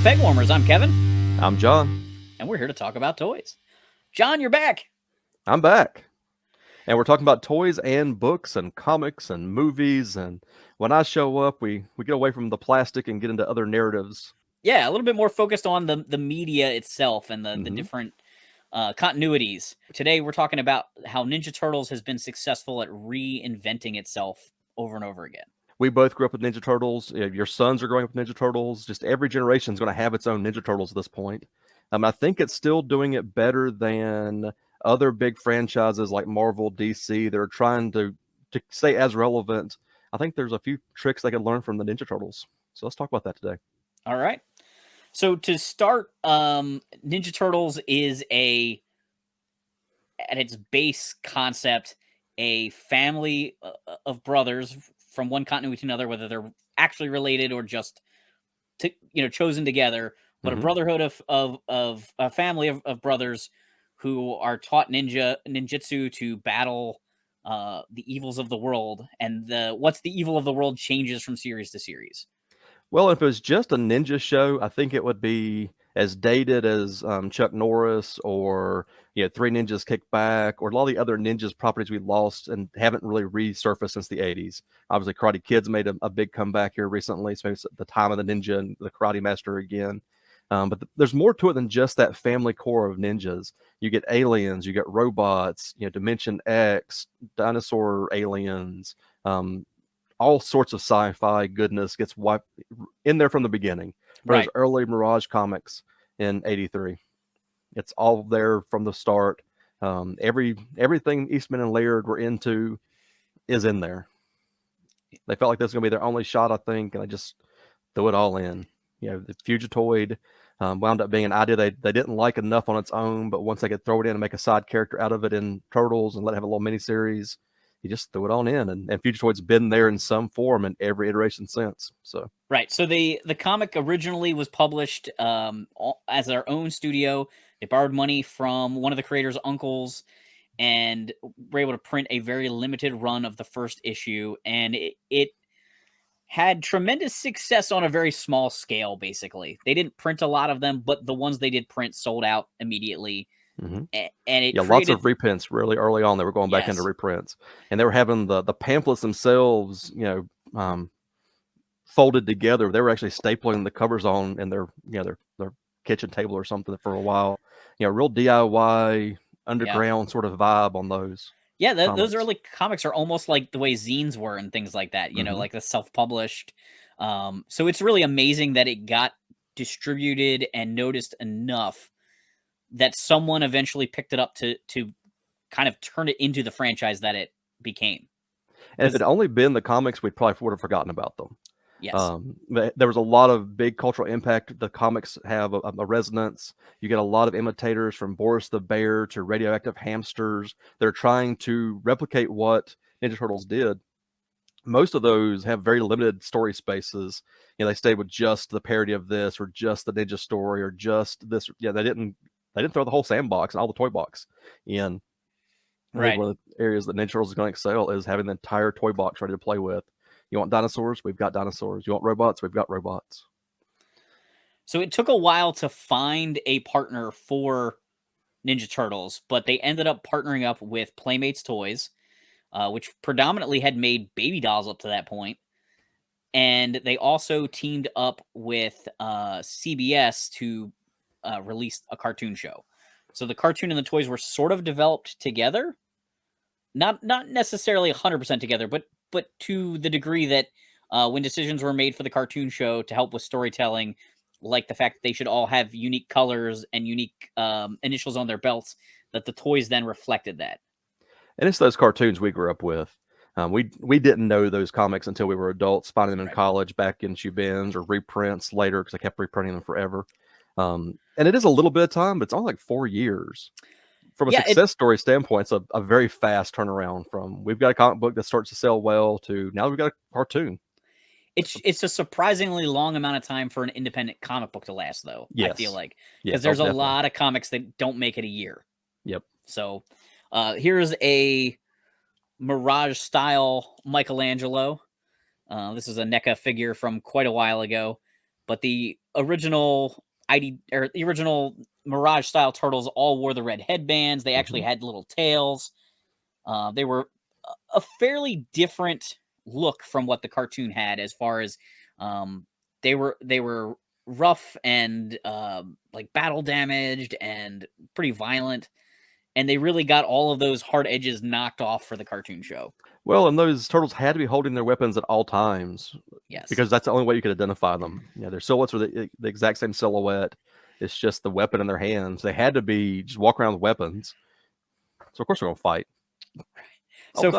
Pegwarmers. I'm Kevin. I'm John. And we're here to talk about toys. John, you're back. I'm back. And we're talking about toys and books and comics and movies. And when I show up, we get away from the plastic and get into other narratives. Yeah, a little bit more focused on the media itself and the different continuities. Today, we're talking about how Ninja Turtles has been successful at reinventing itself over and over again. We both grew up with Ninja Turtles. Your sons are growing up with Ninja Turtles. Just every generation is going to have its own Ninja Turtles at this point. I think it's still doing it better than other big franchises like Marvel, DC. They're trying to stay as relevant. I think there's a few tricks they can learn from the Ninja Turtles. So let's talk about that today. All right. So to start, Ninja Turtles is at its base concept, a family of brothers from one continuity to another, whether they're actually related or just chosen together, but a brotherhood of a family of brothers who are taught ninjutsu to battle the evils of the world, and what's the evil of the world changes from series to series. Well, if it was just a ninja show, I think it would be as dated as Chuck Norris or Three Ninjas Kick Back or a lot of the other ninjas properties we lost and haven't really resurfaced since the 80s. Obviously, Karate Kid's made a big comeback here recently, so maybe it's the time of the ninja and the Karate Master again. But there's more to it than just that family core of ninjas. You get aliens, you get robots, Dimension X, dinosaur aliens, all sorts of sci-fi goodness gets wiped in there from the beginning. Right. Those early Mirage comics in '83. It's all there from the start. Everything Eastman and Laird were into is in there. They felt like this was going to be their only shot, I think, and they just threw it all in. The Fugitoid wound up being an idea they didn't like enough on its own, but once they could throw it in and make a side character out of it in Turtles and let it have a little miniseries, you just threw it on in, and Fugitoid's been there in some form in every iteration since. So right. So the comic originally was published as their own studio. They borrowed money from one of the creators' uncles and were able to print a very limited run of the first issue, and it had tremendous success on a very small scale. Basically, they didn't print a lot of them, but the ones they did print sold out immediately. Mm-hmm. And it lots of reprints really early on. They were going back into reprints, and they were having the pamphlets themselves, folded together. They were actually stapling the covers on in their kitchen table or something for a while. Real DIY underground sort of vibe on those. Yeah, those early comics are almost like the way zines were and things like that. Like the self-published. So it's really amazing that it got distributed and noticed enough that someone eventually picked it up to kind of turn it into the franchise that it became. And if it had only been the comics, we probably would have forgotten about them. Yes. There was a lot of big cultural impact. The comics have a resonance. You get a lot of imitators, from Boris the Bear to Radioactive Hamsters. They're trying to replicate what Ninja Turtles did. Most of those have very limited story spaces. They stayed with just the parody of this, or just the ninja story, or just this. They didn't throw the whole sandbox and all the toy box in. Right. One of the areas that Ninja Turtles is going to excel is having the entire toy box ready to play with. You want dinosaurs? We've got dinosaurs. You want robots? We've got robots. So it took a while to find a partner for Ninja Turtles, but they ended up partnering up with Playmates Toys, which predominantly had made baby dolls up to that point. And they also teamed up with CBS to release a cartoon show. So the cartoon and the toys were sort of developed together. Not necessarily 100% together, but to the degree that when decisions were made for the cartoon show to help with storytelling, like the fact that they should all have unique colors and unique initials on their belts, that the toys then reflected that. And it's those cartoons we grew up with. We didn't know those comics until we were adults, finding them in college back in shoe bins or reprints later, because I kept reprinting them forever. And it is a little bit of time, but it's only like 4 years. From a success story standpoint, it's a very fast turnaround from we've got a comic book that starts to sell well to now we've got a cartoon. It's a surprisingly long amount of time for an independent comic book to last, though. Yes. I feel like, because there's a lot of comics that don't make it a year. Yep. So here's a Mirage style Michelangelo. This is a NECA figure from quite a while ago, but the original the original Mirage style turtles all wore the red headbands. They actually had little tails. They were a fairly different look from what the cartoon had, as far as they were rough and like battle damaged and pretty violent, and they really got all of those hard edges knocked off for the cartoon show. Well, and those turtles had to be holding their weapons at all times. Yes. Because that's the only way you could identify them. Their silhouettes were the exact same silhouette. It's just the weapon in their hands. They had to be just walk around with weapons. So of course we're gonna fight. So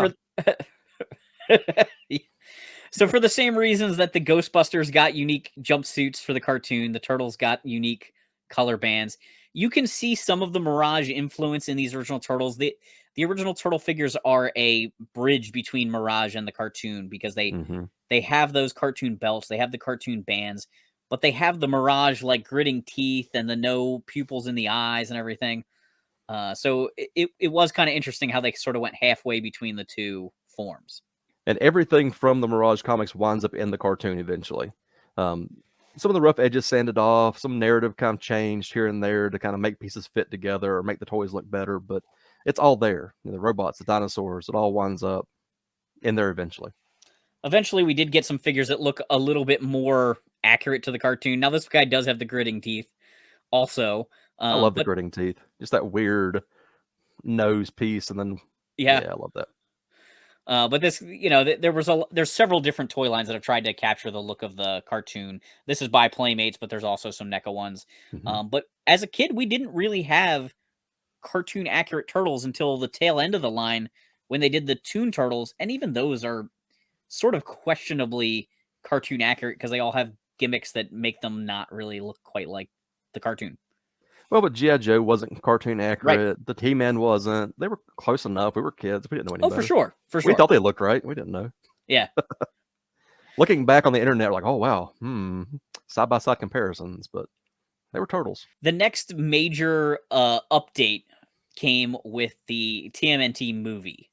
for the same reasons that the Ghostbusters got unique jumpsuits for the cartoon, the Turtles got unique color bands. You can see some of the Mirage influence in these original Turtles. The original Turtle figures are a bridge between Mirage and the cartoon, because they have those cartoon belts, they have the cartoon bands, but they have the Mirage like gritting teeth and the no pupils in the eyes and everything. So it was kind of interesting how they sort of went halfway between the two forms. And everything from the Mirage comics winds up in the cartoon eventually. Some of the rough edges sanded off, some narrative kind of changed here and there to kind of make pieces fit together or make the toys look better, but it's all there. The robots, the dinosaurs, it all winds up in there eventually. Eventually, we did get some figures that look a little bit more accurate to the cartoon. Now, this guy does have the gritting teeth also. I love the gritting teeth. Just that weird nose piece, and then yeah I love that. But this, there's several different toy lines that have tried to capture the look of the cartoon. This is by Playmates, but there's also some NECA ones. But as a kid, we didn't really have cartoon accurate turtles until the tail end of the line, when they did the Toon Turtles, and even those are sort of questionably cartoon accurate because they all have gimmicks that make them not really look quite like the cartoon. Well, but G.I. Joe wasn't cartoon accurate. Right. The T-Man wasn't. They were close enough. We were kids. We didn't know any better. For sure. We thought they looked right. We didn't know. Yeah. Looking back on the internet, we're like, oh, wow. Side-by-side comparisons, but they were turtles. The next major update came with the TMNT movie.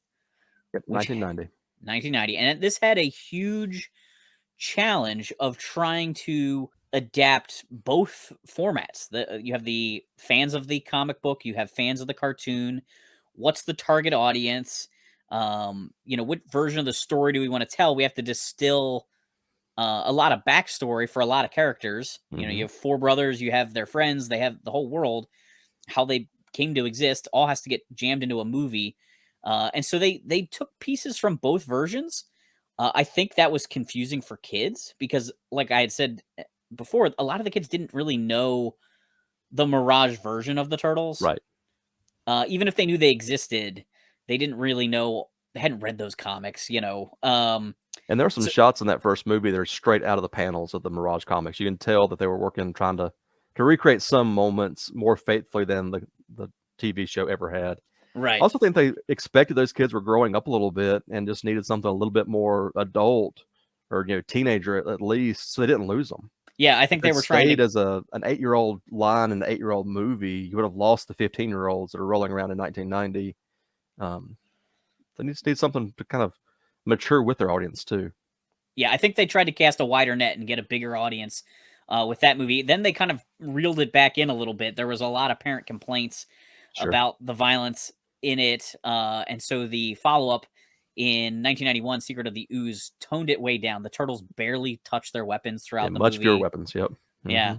1990. 1990. And this had a huge challenge of trying to adapt both formats. You have the fans of the comic book, you have fans of the cartoon. What's the target audience? What version of the story do we want to tell? We have to distill a lot of backstory for a lot of characters. You have four brothers, you have their friends, they have the whole world, how they came to exist, all has to get jammed into a movie. And so they took pieces from both versions. I think that was confusing for kids because, like I had said before, a lot of the kids didn't really know the Mirage version of the Turtles. Right. Even if they knew they existed, they didn't really know. They hadn't read those comics, And there are some shots in that first movie that are straight out of the panels of the Mirage comics. You can tell that they were working, trying to recreate some moments more faithfully than the TV show ever had. Right. I also think they expected those kids were growing up a little bit and just needed something a little bit more adult or teenager at least, so they didn't lose them. Yeah, I think they were trying to. As an 8-year-old line in an 8-year-old movie, you would have lost the 15-year-olds that are rolling around in 1990. They need something to kind of mature with their audience too. Yeah, I think they tried to cast a wider net and get a bigger audience with that movie. Then they kind of reeled it back in a little bit. There was a lot of parent complaints about the violence in it, and so the follow-up in 1991, Secret of the Ooze, toned it way down. The Turtles barely touched their weapons throughout the movie. Much fewer weapons, yep. Yeah.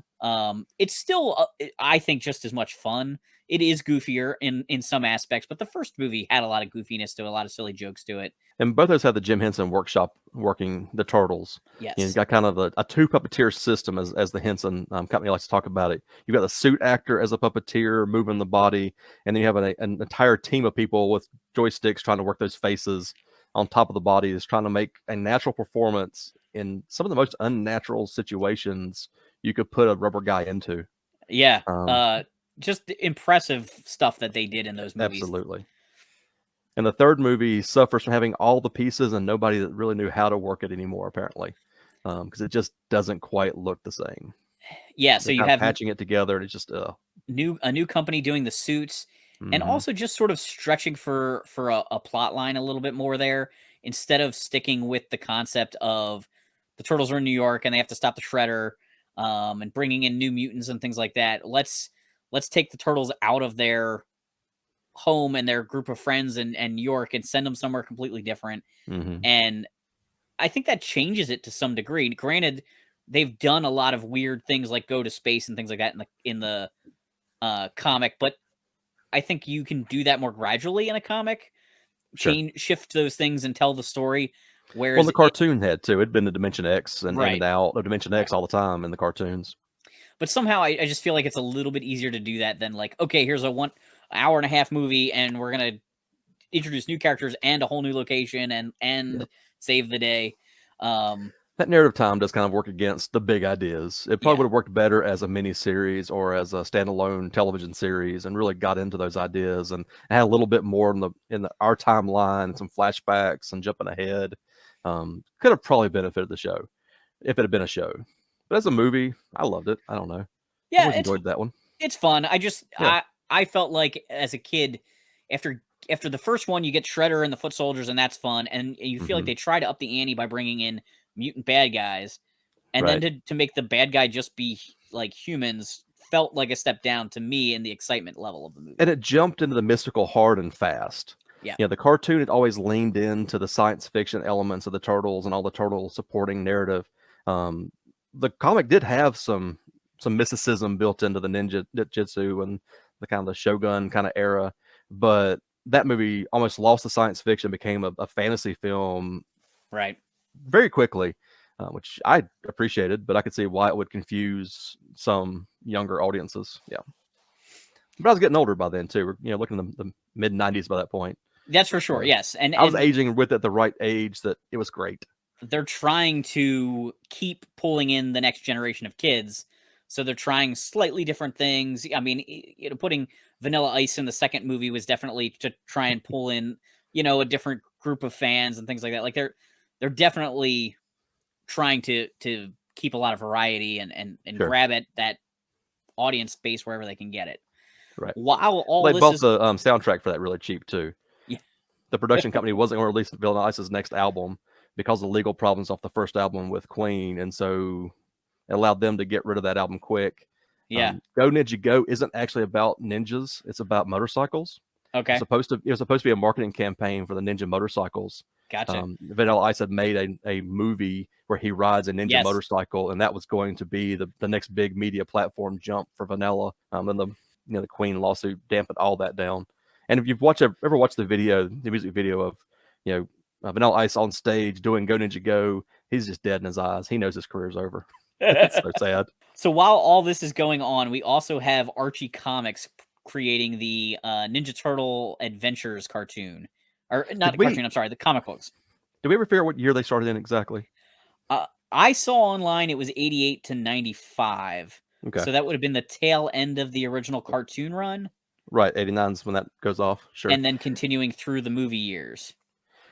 It's still, I think, just as much fun. It is goofier in some aspects, but the first movie had a lot of goofiness to it, a lot of silly jokes to it. And both of those have the Jim Henson workshop working the Turtles. Yes. You've got kind of a two puppeteer system as the Henson company likes to talk about it. You've got the suit actor as a puppeteer moving the body, and then you have an entire team of people with joysticks trying to work those faces on top of the bodies, trying to make a natural performance in some of the most unnatural situations you could put a rubber guy into. Yeah. Just impressive stuff that they did in those movies. Absolutely. And the third movie suffers from having all the pieces and nobody that really knew how to work it anymore, apparently, because it just doesn't quite look the same. Yeah, so you have patching it together, and it's just a new company doing the suits, and also just sort of stretching for a plot line a little bit more there, instead of sticking with the concept of the Turtles are in New York and they have to stop the Shredder. and bringing in new mutants and things like that. Let's take the turtles out of their home and their group of friends and New York and send them somewhere completely different. Mm-hmm. And I think that changes it to some degree. Granted, they've done a lot of weird things like go to space and things like that in the comic, but I think you can do that more gradually in a comic. Sure. Shift those things and tell the story. Well, Whereas the cartoon had too. It'd been the Dimension X and in right, and out of Dimension X all the time in the cartoons. but somehow I just feel like it's a little bit easier to do that than like, okay, here's a 1 hour and a half movie, and we're gonna introduce new characters and a whole new location and Yep. save the day. That narrative time does kind of work against the big ideas. It probably Yeah. would have worked better as a mini series or as a standalone television series, and really got into those ideas and had a little bit more in our timeline, some flashbacks and jumping ahead. Could have probably benefited the show if it had been a show. But as a movie, I loved it. I don't know. I Yeah, always enjoyed that one. it's fun. Yeah. I felt like as a kid, after the first one, you get Shredder and the Foot Soldiers, and that's fun. And you feel like Hmm. they try to up the ante by bringing in mutant bad guys, and then Right. to make the bad guy just be like humans felt like a step down to me in the excitement level of the movie. And it jumped into the mystical hard and fast. Yeah. The cartoon had always leaned into the science fiction elements of the turtles and all the turtle supporting narrative. Um, the comic did have some mysticism built into the ninjutsu and the kind of the shogun kind of era, but that movie almost lost the science fiction, became a fantasy film Right. very quickly, which I appreciated, but I could see why it would confuse some younger audiences. Yeah. But I was getting older by then too. We're looking at the mid '90s by that point. That's for sure. So Yes. I was aging with it the right age that it was great. They're trying to keep pulling in the next generation of kids. So they're trying slightly different things. I mean, putting Vanilla Ice in the second movie was definitely to try and pull in, a different group of fans and things like that. Like they're definitely trying to keep a lot of variety and Sure. grab at that audience base wherever they can get it. Right. While all They this bought is the soundtrack for that really cheap too. Yeah. The production company wasn't going to release Vanilla Ice's next album because of legal problems off the first album with Queen, and so it allowed them to get rid of that album quick. Yeah. Go Ninja Go isn't actually about ninjas; it's about motorcycles. Okay. It was supposed to be a marketing campaign for the ninja motorcycles. Gotcha. Vanilla Ice had made a movie where he rides a ninja Yes. motorcycle, and that was going to be the next big media platform jump for Vanilla. And the Queen lawsuit dampened all that down. And if you've ever watched the music video of Vanilla Ice on stage doing Go Ninja Go, he's just dead in his eyes. He knows his career's over. It's so sad. So while all this is going on, we also have Archie Comics creating the Ninja Turtle Adventures cartoon. Or not the cartoon, I'm sorry, the comic books. Did we ever figure out what year they started in exactly? I saw online it was 88 to 95. Okay. So that would have been the tail end of the original cartoon run. Right, 89 is when that goes off. Sure. And then continuing through the movie years.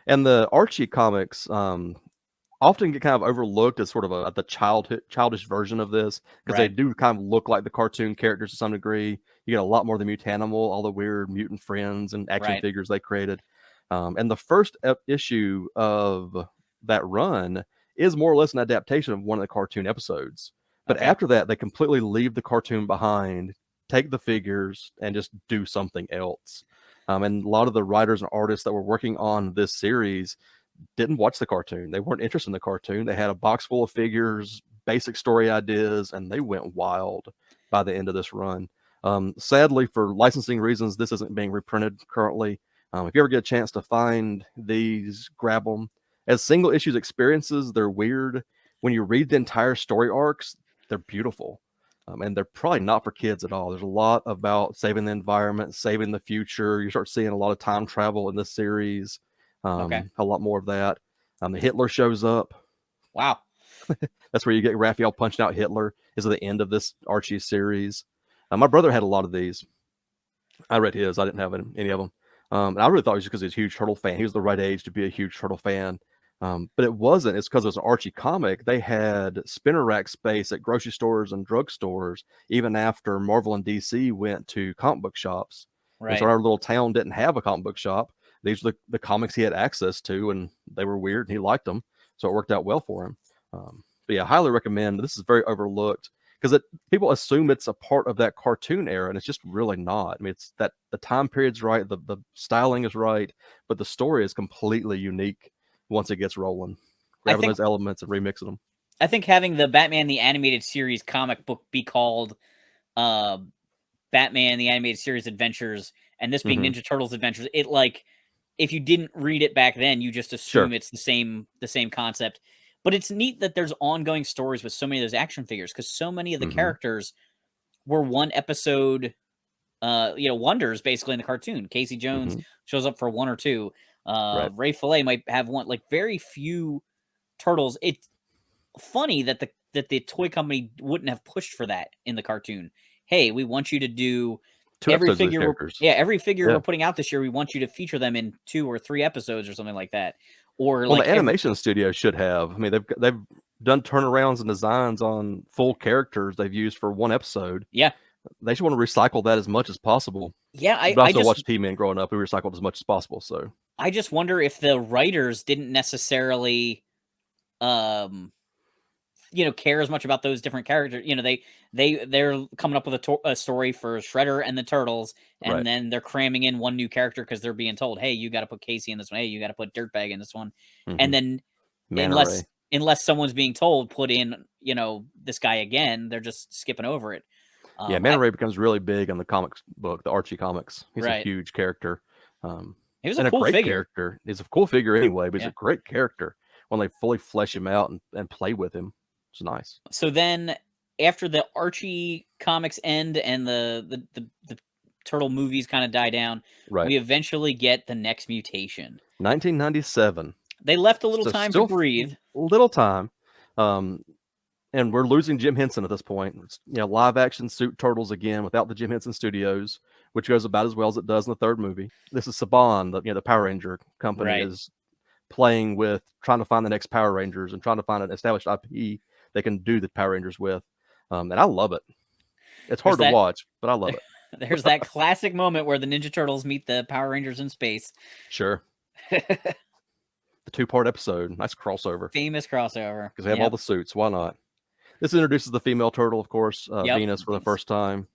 And the Archie comics often get kind of overlooked as sort of the childish version of this, because they do kind of look like the cartoon characters to some degree. You get a lot more of the Mutanimal, all the weird mutant friends and action figures they created. And the first issue of that run is more or less an adaptation of one of the cartoon episodes. But after that, they completely leave the cartoon behind, take the figures, and just do something else. And a lot of the writers and artists that were working on this series didn't watch the cartoon. They weren't interested in the cartoon. They had a box full of figures, basic story ideas, and they went wild by the end of this run. Sadly, for licensing reasons, this isn't being reprinted currently. If you ever get a chance to find these, grab them. As single issues experiences, they're weird. When you read the entire story arcs, they're beautiful. And they're probably not for kids at all. There's a lot about saving the environment, saving the future. You start seeing a lot of time travel in this series. A lot more of that. The Hitler shows up. Wow. That's where you get Raphael punching out Hitler, is at the end of this Archie series. My brother had a lot of these. I read his. I didn't have any of them. And I really thought it was just because he's a huge Turtle fan. He was the right age to be a huge Turtle fan. But it wasn't. It's because it was an Archie comic. They had spinner rack space at grocery stores and drugstores, even after Marvel and DC went to comic book shops. Right. And so our little town didn't have a comic book shop. These were the comics he had access to, and they were weird, and he liked them. So it worked out well for him. But yeah, highly recommend. This is very overlooked because people assume it's a part of that cartoon era, and it's just really not. I mean, it's that the time period's right, the styling is right, but the story is completely unique once it gets rolling. I Grabbing think those elements and remixing them. I think having the Batman the Animated Series comic book be called uh, Batman the Animated Series Adventures, and this being Mm-hmm. Ninja Turtles Adventures, it like if you didn't read it back then, you just assume Sure. it's the same concept. But it's neat that there's ongoing stories with so many of those action figures because so many of the Mm-hmm. characters were one episode, wonders basically in the cartoon. Casey Jones Mm-hmm. shows up for one or two. Right. Ray Fillet might have one. Like very few turtles. It's funny that the toy company wouldn't have pushed for that in the cartoon. Hey, we want you to do 2 episodes of these characters. every figure Yeah. we're putting out this year. We want you to feature them in 2 or 3 episodes or something like that. Or Well, like the animation studio should have. I mean, they've done turnarounds and designs on full characters they've used for one episode. yeah, They should want to recycle that as much as possible. yeah. But I also watched T-Men growing up. We recycled as much as possible. So I just wonder if the writers didn't necessarily, um, care as much about those different characters. They're coming up with a story for Shredder and the Turtles, and right. then they're cramming in one new character because they're being told, "Hey, you got to put Casey in this one. Hey, you got to put Dirtbag in this one." And then Manta unless Ray. unless someone's being told put in, this guy again, they're just skipping over it. Yeah, Manta Ray becomes really big in the comics book, the Archie comics. He's a Right. huge character. He was a and cool great figure. character. He's a cool figure anyway, but he's Yeah. a great character when they fully flesh him out and play with him. It's nice. So then after the Archie comics end and the Turtle movies kind of die down, Right. we eventually get the next Mutation. 1997. They left a little So time still to breathe. Little time. And we're losing Jim Henson at this point. It's, live action suit Turtles again without the Jim Henson Studios, which goes about as well as it does in the third movie. This is Saban, the Power Ranger company, Right. is playing with trying to find the next Power Rangers and trying to find an established IP they can do the Power Rangers with. And I love it. It's hard to watch, but I love it. There's that classic moment where the Ninja Turtles meet the Power Rangers in space. Sure. The 2-part episode. Nice crossover. Famous crossover. Because they have all the suits. Why not? This introduces the female turtle, of course, Venus for the first time.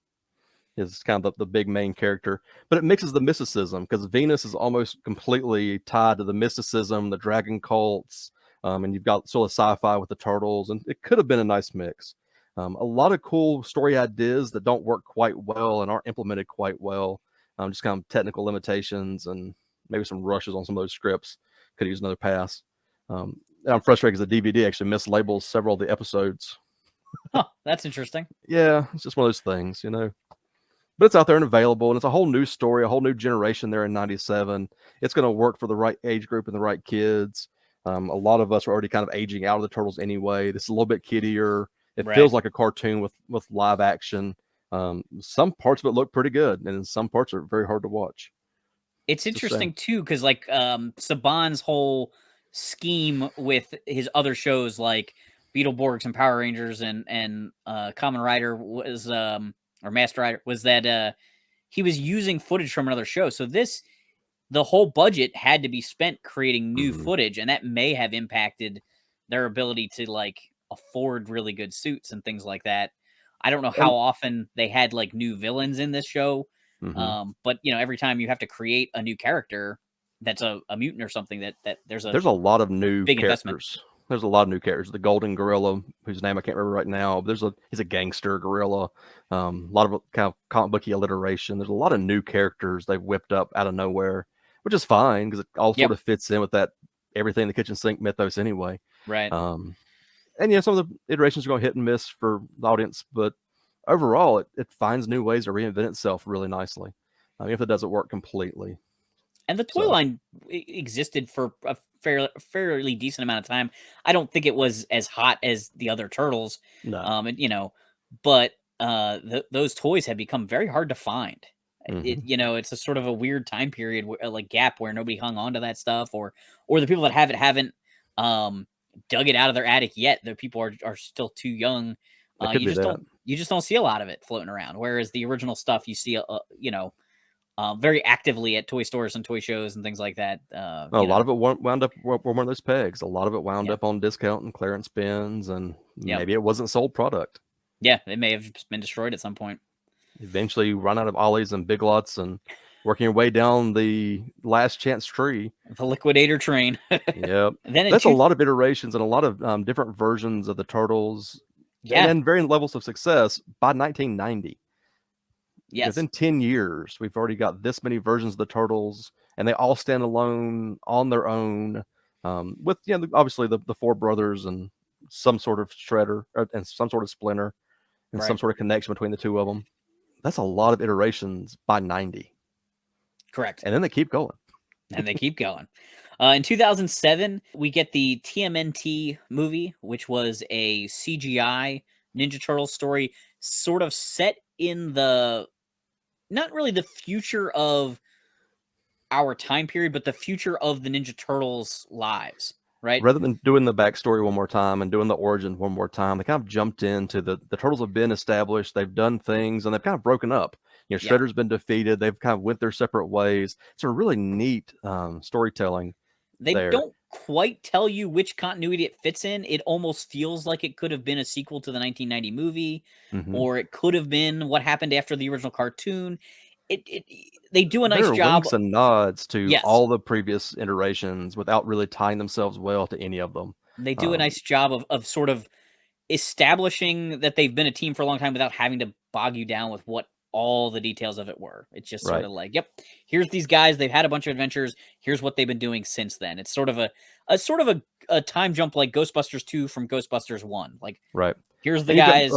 Is kind of the big main character. But it mixes the mysticism because Venus is almost completely tied to the mysticism, the dragon cults, and you've got sort of sci-fi with the turtles, and it could have been a nice mix. A lot of cool story ideas that don't work quite well and aren't implemented quite well. Just kind of technical limitations and maybe some rushes on some of those scripts. Could use another pass. And I'm frustrated because the DVD actually mislabels several of the episodes. Huh, that's interesting. Yeah, it's just one of those things, But it's out there and available, and it's a whole new story, a whole new generation there in 97. It's going to work for the right age group and the right kids. A lot of us are already kind of aging out of the Turtles anyway. This is a little bit kiddier. It feels like a cartoon with live action. Some parts of it look pretty good, and some parts are very hard to watch. It's interesting too, because like Saban's whole scheme with his other shows like Beetleborgs and Power Rangers and Kamen Rider was or Master Rider was that he was using footage from another show. So the whole budget had to be spent creating new footage, and that may have impacted their ability to like afford really good suits and things like that. I don't know how often they had like new villains in this show. But every time you have to create a new character that's a mutant or something, that there's a lot of new big characters. Investment. There's a lot of new characters. The Golden Gorilla, whose name I can't remember right now. He's a gangster gorilla. A lot of kind of comic booky alliteration. There's a lot of new characters they've whipped up out of nowhere, which is fine because it all sort of fits in with that everything in the kitchen sink mythos anyway. Right. And some of the iterations are going to hit and miss for the audience, but overall, it finds new ways to reinvent itself really nicely, if it doesn't work completely. And the toy line existed for a fairly decent amount of time. I don't think it was as hot as the other Turtles. No. But those toys have become very hard to find. It's a sort of a weird time period, like gap, where nobody hung on to that stuff, or the people that have it haven't dug it out of their attic yet. The people are still too young. You just don't see a lot of it floating around. Whereas the original stuff you see, very actively at toy stores and toy shows and things like that. A lot of it wound up were one of those pegs. A lot of it wound up on discount and clearance bins, and Yep. Maybe it wasn't sold product. Yeah, it may have just been destroyed at some point. Eventually, you run out of ollies and big lots, and working your way down the last chance tree. The liquidator train. Yep. Then That's a lot of iterations and a lot of different versions of the Turtles, and yeah, then varying levels of success by 1990. yes, Within 10 years, we've already got this many versions of the Turtles, and they all stand alone on their own, with obviously the four brothers and some sort of Shredder and some sort of Splinter and some right, sort of connection between the two of them. That's a lot of iterations by 90. correct. And then they keep going. And they keep going. In 2007, we get the TMNT movie, which was a CGI Ninja Turtles story, sort of set in the not really the future of our time period, but the future of the Ninja Turtles' lives, right? Rather than doing the backstory one more time and doing the origin one more time, they kind of jumped into the Turtles have been established, they've done things, and they've kind of broken up. Yeah. Shredder's been defeated, they've kind of went their separate ways. It's a really neat storytelling. They there. don't quite tell you which continuity it fits in. It almost feels like it could have been a sequel to the 1990 movie, or it could have been what happened after the original cartoon. They do a nice There are job. winks and nods to Yes. all the previous iterations without really tying themselves well to any of them. They do a nice job of sort of establishing that they've been a team for a long time without having to bog you down with what all the details of it were. It's just sort Right. of like, yep, here's these guys. They've had a bunch of adventures. Here's what they've been doing since then. It's sort of a time jump like Ghostbusters 2 from Ghostbusters 1. Like, Right. here's the And guys,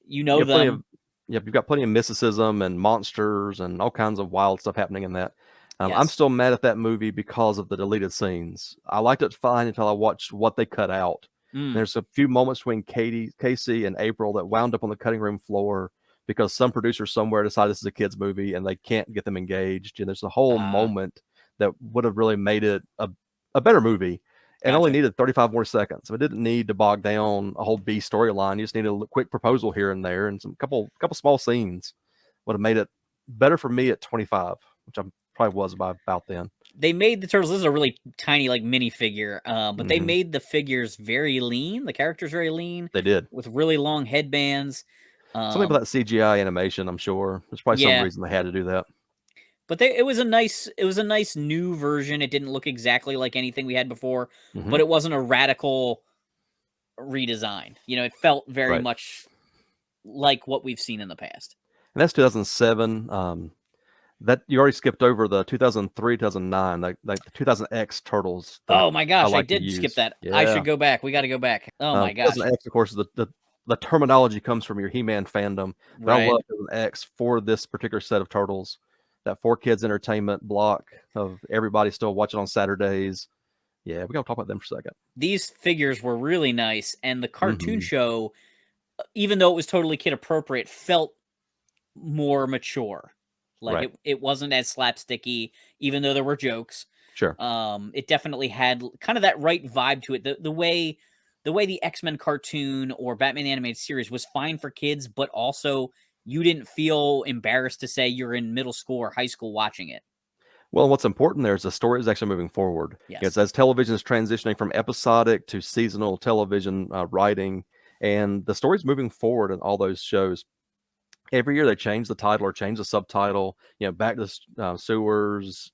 you've got, them. You've got plenty of mysticism and monsters and all kinds of wild stuff happening in that. I'm Yes. still mad at that movie because of the deleted scenes. I liked it fine until I watched what they cut out. There's a few moments between Casey and April that wound up on the cutting room floor because some producer somewhere decided this is a kid's movie and they can't get them engaged. And there's a whole moment that would have really made it a better movie and only needed 35 more seconds. So it didn't need to bog down a whole B storyline. You just needed a quick proposal here and there and some couple small scenes would have made it better for me at 25, which I probably was by about then. They made the Turtles. This is a really tiny, like, mini figure, but they made the figures very lean. The characters very lean. They did. With really long headbands. Something about that CGI animation, I'm sure. There's probably some reason they had to do that. But it was a nice new version. It didn't look exactly like anything we had before, but it wasn't a radical redesign. It felt very much like what we've seen in the past. And that's 2007. That you already skipped over the 2003, 2009, like the 2000X Turtles. Oh my gosh, I did skip that. Yeah. I should go back. We got to go back. Oh my gosh. 2000X, of course, the terminology comes from your He-Man fandom. But I love 2000X for this particular set of Turtles. That 4Kids entertainment block of everybody still watching on Saturdays. Yeah, we got to talk about them for a second. These figures were really nice, and the cartoon show, even though it was totally kid appropriate, felt more mature. Like it wasn't as slapsticky, even though there were jokes. Sure. It definitely had kind of that right vibe to it. The way the X-Men cartoon or Batman the Animated Series was fine for kids, but also you didn't feel embarrassed to say you're in middle school or high school watching it. Well, what's important there is the story is actually moving forward. Yes. As television is transitioning from episodic to seasonal television writing, and the story's moving forward in all those shows. Every year they change the title or change the subtitle, back to sewers,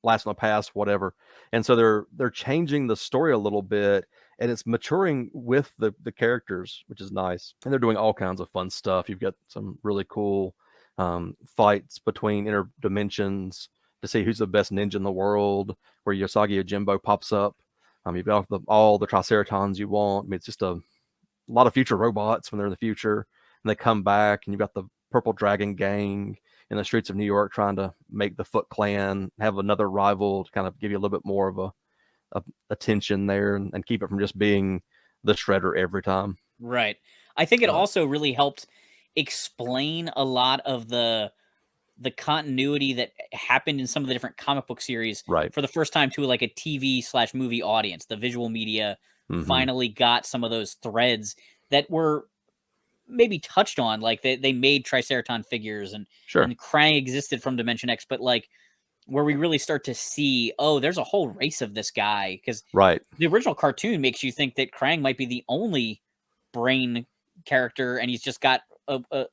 Blast from the Past, whatever. And so they're changing the story a little bit, and it's maturing with the characters, which is nice. And they're doing all kinds of fun stuff. You've got some really cool fights between inner dimensions to see who's the best ninja in the world, where Yosagi Yojimbo pops up. You've got all the Triceratons you want. I mean, it's just a lot of future robots when they're in the future. And they come back, and you've got the Purple Dragon gang in the streets of New York trying to make the Foot Clan have another rival to kind of give you a little bit more of a tension there and keep it from just being the Shredder every time. Right. I think it also really helped explain a lot of the continuity that happened in some of the different comic book series for the first time to like a TV/movie audience. The visual media finally got some of those threads that were maybe touched on. Like they made Triceraton figures and Krang existed from Dimension X, but like where we really start to see, oh, there's a whole race of this guy, because Right. the original cartoon makes you think that Krang might be the only brain character, and he's just got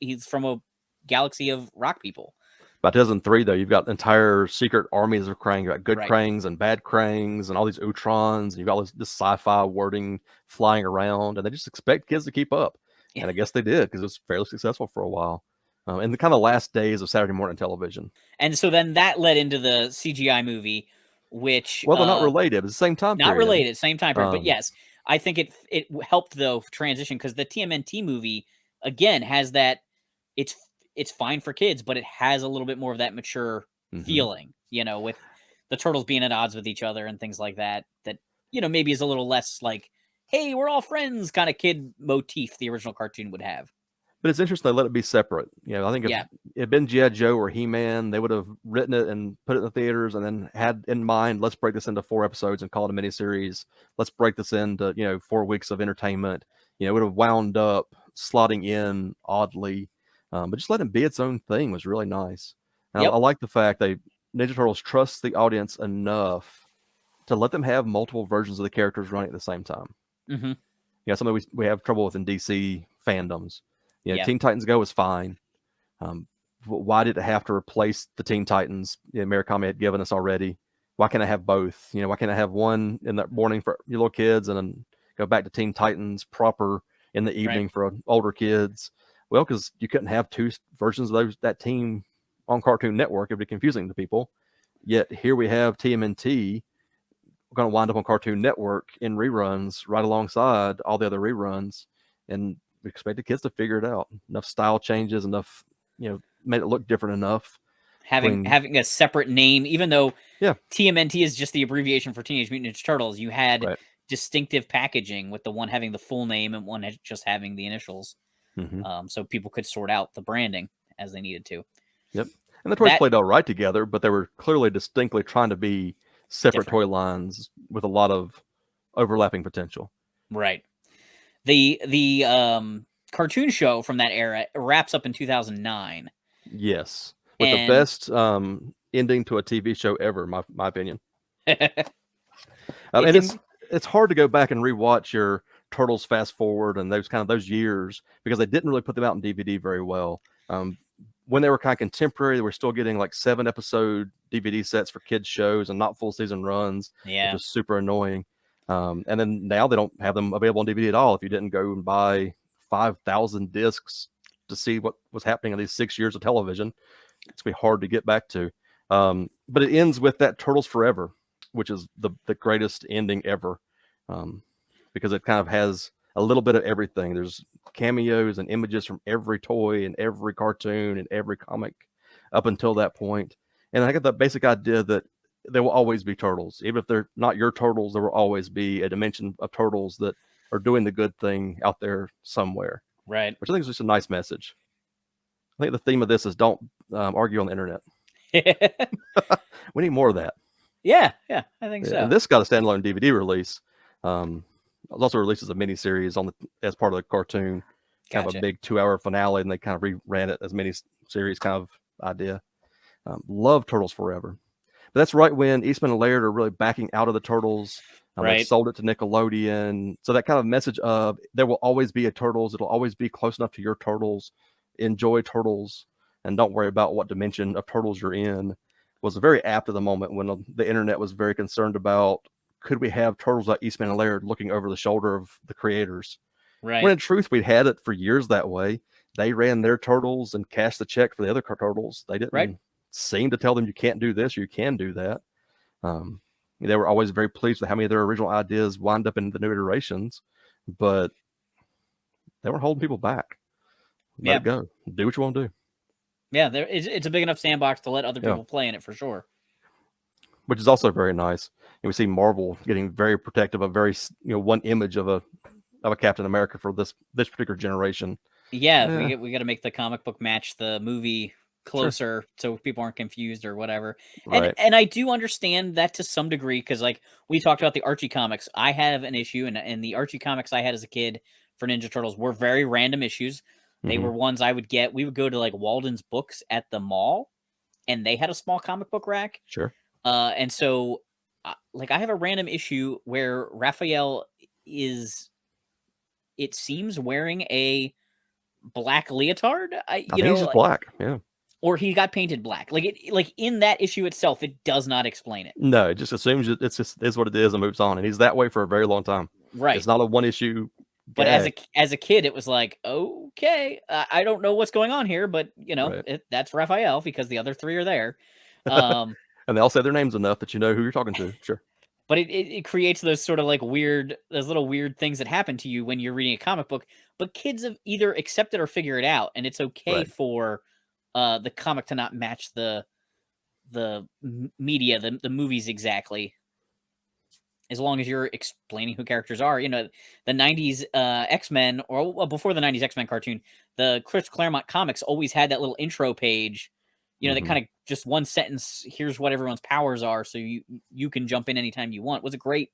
he's from a galaxy of rock people. By 2003, though, you've got entire secret armies of Krang. You've got good Right. Krangs and bad Krangs and all these Utrons. And you've got this sci-fi wording flying around, and they just expect kids to keep up. Yeah. And I guess they did, because it was fairly successful for a while. In the kind of last days of Saturday morning television. And so then that led into the CGI movie, which Well, they're not related. It's the same time not period. related, same time period. But yes, I think it helped though transition, because the TMNT movie again has that it's fine for kids, but it has a little bit more of that mature feeling, you know, with the turtles being at odds with each other and things like that. That, you know, maybe is a little less like, hey, we're all friends kind of kid motif the original cartoon would have. But it's interesting they let it be separate. You know, I think if Yeah. it had been G.I. Joe or He-Man, they would have written it and put it in the theaters and then had in mind, let's break this into 4 episodes and call it a miniseries. Let's break this into, 4 weeks of entertainment. It would have wound up slotting in oddly. But just letting it be its own thing was really nice. And Yep. I like the fact Ninja Turtles trust the audience enough to let them have multiple versions of the characters running at the same time. Mm-hmm. Something we have trouble with in DC fandoms. Yeah. Teen Titans Go was fine. Why did it have to replace the Teen Titans Murakami had given us already? Why can't I have both? Why can't I have one in the morning for your little kids and then go back to Teen Titans proper in the evening for older kids? Well, because you couldn't have 2 versions of that team on Cartoon Network. It'd be confusing to people. Yet here we have TMNT going to wind up on Cartoon Network in reruns right alongside all the other reruns, and we expect the kids to figure it out. Enough style changes, enough, made it look different enough. Having a separate name, even though Yeah. TMNT is just the abbreviation for Teenage Mutant Ninja Turtles, you had distinctive packaging with the one having the full name and one just having the initials. So people could sort out the branding as they needed to. Yep. And the toys played all right together, but they were clearly distinctly trying to be separate toy lines with a lot of overlapping potential. Right. The cartoon show from that era wraps up in 2009. Yes. With the best ending to a TV show ever, my opinion. And it's hard to go back and rewatch your Turtles Fast Forward and those years, because they didn't really put them out in DVD very well. When they were kind of contemporary, they were still getting like 7-episode DVD sets for kids shows and not full season runs, which was super annoying. And then now they don't have them available on DVD at all. If you didn't go and buy 5,000 discs to see what was happening in these 6 years of television, it's gonna be hard to get back to. But it ends with that Turtles Forever, which is the greatest ending ever, because it kind of has a little bit of everything. There's cameos and images from every toy and every cartoon and every comic up until that point. And I get that basic idea that there will always be turtles. Even if they're not your turtles, there will always be a dimension of turtles that are doing the good thing out there somewhere. Right. Which I think is just a nice message. I think the theme of this is don't argue on the internet. We need more of that. Yeah, I think so. And this got a standalone DVD release. It was also released as a miniseries as part of the cartoon. Kind of a big 2-hour finale, and they kind of reran it as miniseries kind of idea. Love Turtles Forever. But that's right when Eastman and Laird are really backing out of the Turtles. They sold it to Nickelodeon. So that kind of message of there will always be a Turtles. It'll always be close enough to your Turtles. Enjoy Turtles and don't worry about what dimension of Turtles you're in was very apt at the moment when the internet was very concerned about, could we have Turtles like Eastman and Laird looking over the shoulder of the creators? Right. When in truth, we'd had it for years that way. They ran their Turtles and cashed the check for the other Turtles. They didn't seem to tell them you can't do this or you can do that. They were always very pleased with how many of their original ideas wind up in the new iterations, but they weren't holding people back. Let it go. Do what you want to do. Yeah, it's a big enough sandbox to let other people play in it for sure. Which is also very nice. And we see Marvel getting very protective of one image of a Captain America for this particular generation. Yeah, we got to make the comic book match the movie closer so people aren't confused or whatever. Right. And I do understand that to some degree, because like we talked about the Archie comics. I have an issue, and the Archie comics I had as a kid for Ninja Turtles were very random issues. They were ones I would get. We would go to like Walden's Books at the mall, and they had a small comic book rack. Sure. And so, like, I have a random issue where Raphael is, it seems, wearing a black leotard. I think he's just black. Yeah. Or he got painted black. Like in that issue itself, it does not explain it. No, it just assumes it's just is what it is and moves on. And he's that way for a very long time. Right. It's not a one issue. But as a kid, it was like, okay, I don't know what's going on here, but that's Raphael because the other three are there. And they all say their names enough that you know who you're talking to. Sure. But it creates those sort of like those little weird things that happen to you when you're reading a comic book. But kids have either accept it or figure it out, and it's okay for the comic to not match the media, the movies exactly. As long as you're explaining who characters are, the 90s X-Men, or before the 90s X-Men cartoon, the Chris Claremont comics always had that little intro page, that kind of just one sentence, here's what everyone's powers are, so you can jump in anytime you want. It was a great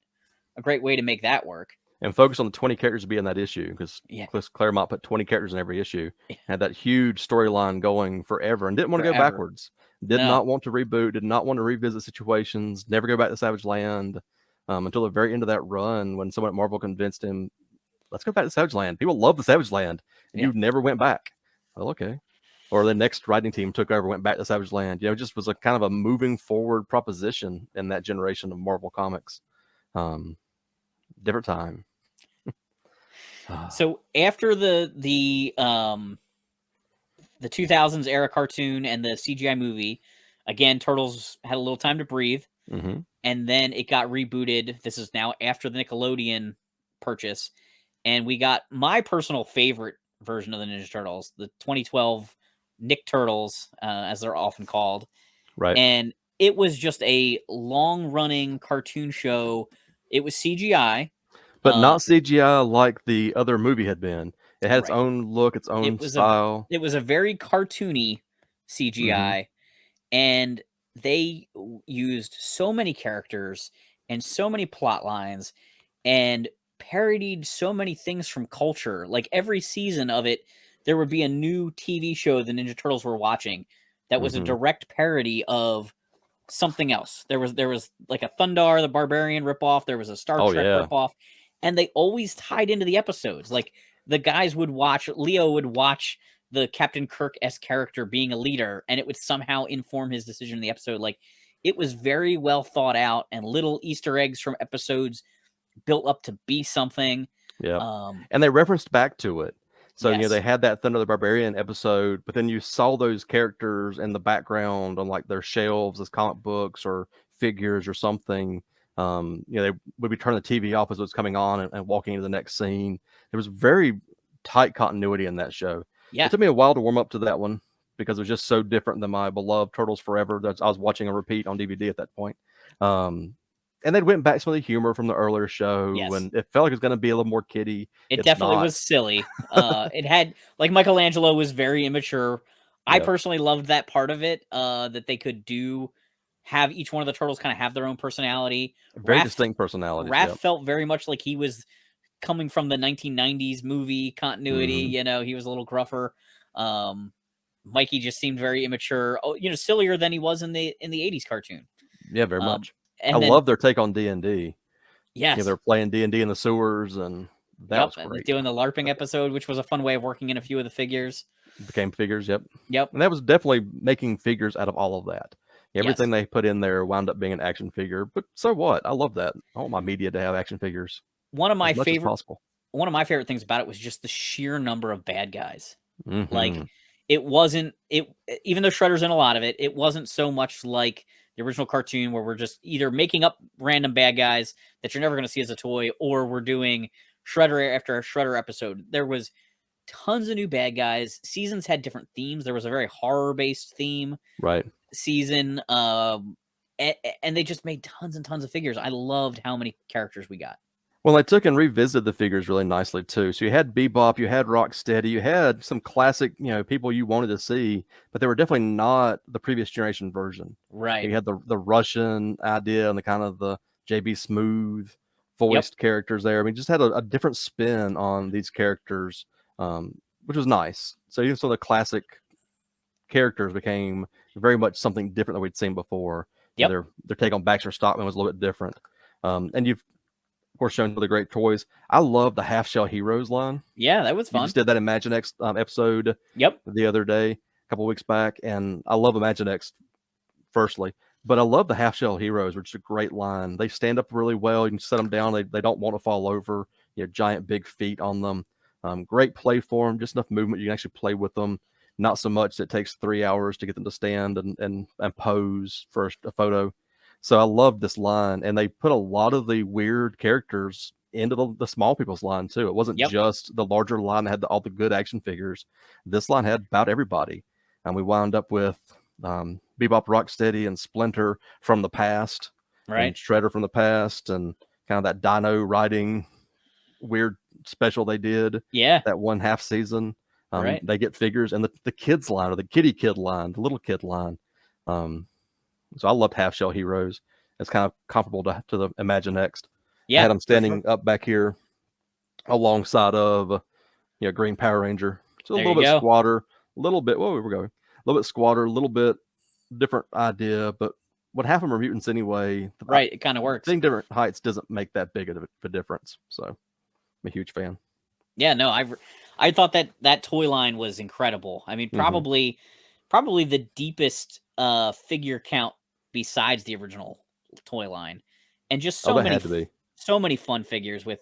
way to make that work. And focus on the 20 characters to be in that issue, because Chris Claremont put 20 characters in every issue. Had that huge storyline going forever and didn't want to go backwards. Did not want to reboot, did not want to revisit situations, never go back to Savage Land. Until the very end of that run, when someone at Marvel convinced him, let's go back to Savage Land. People love the Savage Land. And you never went back. Well, okay. Or the next writing team took over, went back to Savage Land. It just was a kind of a moving forward proposition in that generation of Marvel comics. Different time. So after the 2000s era cartoon and the CGI movie, again, Turtles had a little time to breathe. Mm-hmm. And then it got rebooted. This is now after the Nickelodeon purchase. And we got my personal favorite version of the Ninja Turtles, the 2012 Nick Turtles, as they're often called. Right. And it was just a long-running cartoon show. It was CGI. But not CGI like the other movie had been. It had its own look, its own style. It was a very cartoony CGI. Mm-hmm. And they used so many characters and so many plot lines and parodied so many things from culture. Like every season of it, there would be a new TV show the Ninja Turtles were watching that was a direct parody of something else. There was like a Thundar the Barbarian ripoff. There was a Star Trek ripoff. And they always tied into the episodes. Like the guys would watch, Leo would watch the Captain Kirk-esque character being a leader, and it would somehow inform his decision in the episode. Like, it was very well thought out, and little Easter eggs from episodes built up to be something. Yeah. And they referenced back to it. So, they had that Thunder the Barbarian episode, but then you saw those characters in the background on like their shelves as comic books or figures or something. They would be turning the TV off as it was coming on and walking into the next scene. There was very tight continuity in that show. Yeah. It took me a while to warm up to that one because it was just so different than my beloved Turtles Forever that I was watching a repeat on DVD at that point. And they went back some of the humor from the earlier show, and it felt like it was going to be a little more kiddie. It definitely was silly. It had, like, Michelangelo was very immature. I personally loved that part of it, that they could have each one of the turtles kind of have their own personality. Very distinct personality. Raph felt very much like he was coming from the 1990s movie continuity. He was a little gruffer. Mikey just seemed very immature. Sillier than he was in the 80s cartoon. Yeah, very much. I love their take on D&D. Yes. They're playing D&D in the sewers, and that was great. Doing the LARPing episode, which was a fun way of working in a few of the figures. Became figures, yep. And that was definitely making figures out of all of that. Everything they put in there wound up being an action figure, but so what? I love that. I want my media to have action figures. One of my favorite things about it was just the sheer number of bad guys. Mm-hmm. Like, even though Shredder's in a lot of it, it wasn't so much like the original cartoon where we're just either making up random bad guys that you're never going to see as a toy, or we're doing Shredder after a Shredder episode. There was tons of new bad guys. Seasons had different themes. There was a very horror-based theme season, and they just made tons and tons of figures. I loved how many characters we got. Well, they took and revisited the figures really nicely too. So you had Bebop, you had Rocksteady, you had some classic, people you wanted to see, but they were definitely not the previous generation version. Right. You had the Russian idea and the kind of the JB Smooth voiced characters there. I mean, just had a different spin on these characters, which was nice. So even some of the classic characters became, very much something different than we'd seen before. Yep. Their take on Baxter Stockman was a little bit different. And you've of course shown other great toys. I love the half shell heroes line. Yeah, that was You fun. just did that Imaginext episode Yep. the other day, a couple weeks back, and I love Imaginext firstly, but I love the half shell heroes, which is a great line. They stand up really well. You can set them down. They don't want to fall over. You have giant big feet on them. Great play form, just enough movement you can actually play with them. Not so much that it takes 3 hours to get them to stand and pose for a photo. So I love this line, and they put a lot of the weird characters into the small people's line too. It wasn't just the larger line that had all the good action figures. This line had about everybody, and we wound up with Bebop, Rocksteady, and Splinter from the past, and Shredder from the past, and kind of that Dino riding weird special they did. That one half season. They get figures, and the kids line, or the kitty kid line, the little kid line. So I loved half shell heroes. It's kind of comparable to the Imaginext. I had them standing up back here alongside of Green Power Ranger. So a little bit squatter, a little bit. Whoa, we're going. A little bit squatter, a little bit different idea, but what half of them are mutants anyway. It kind of works. Being different heights doesn't make that big of a difference. So I'm a huge fan. Yeah, no, I thought that toy line was incredible. I mean, probably the deepest figure count besides the original toy line, and just so many fun figures with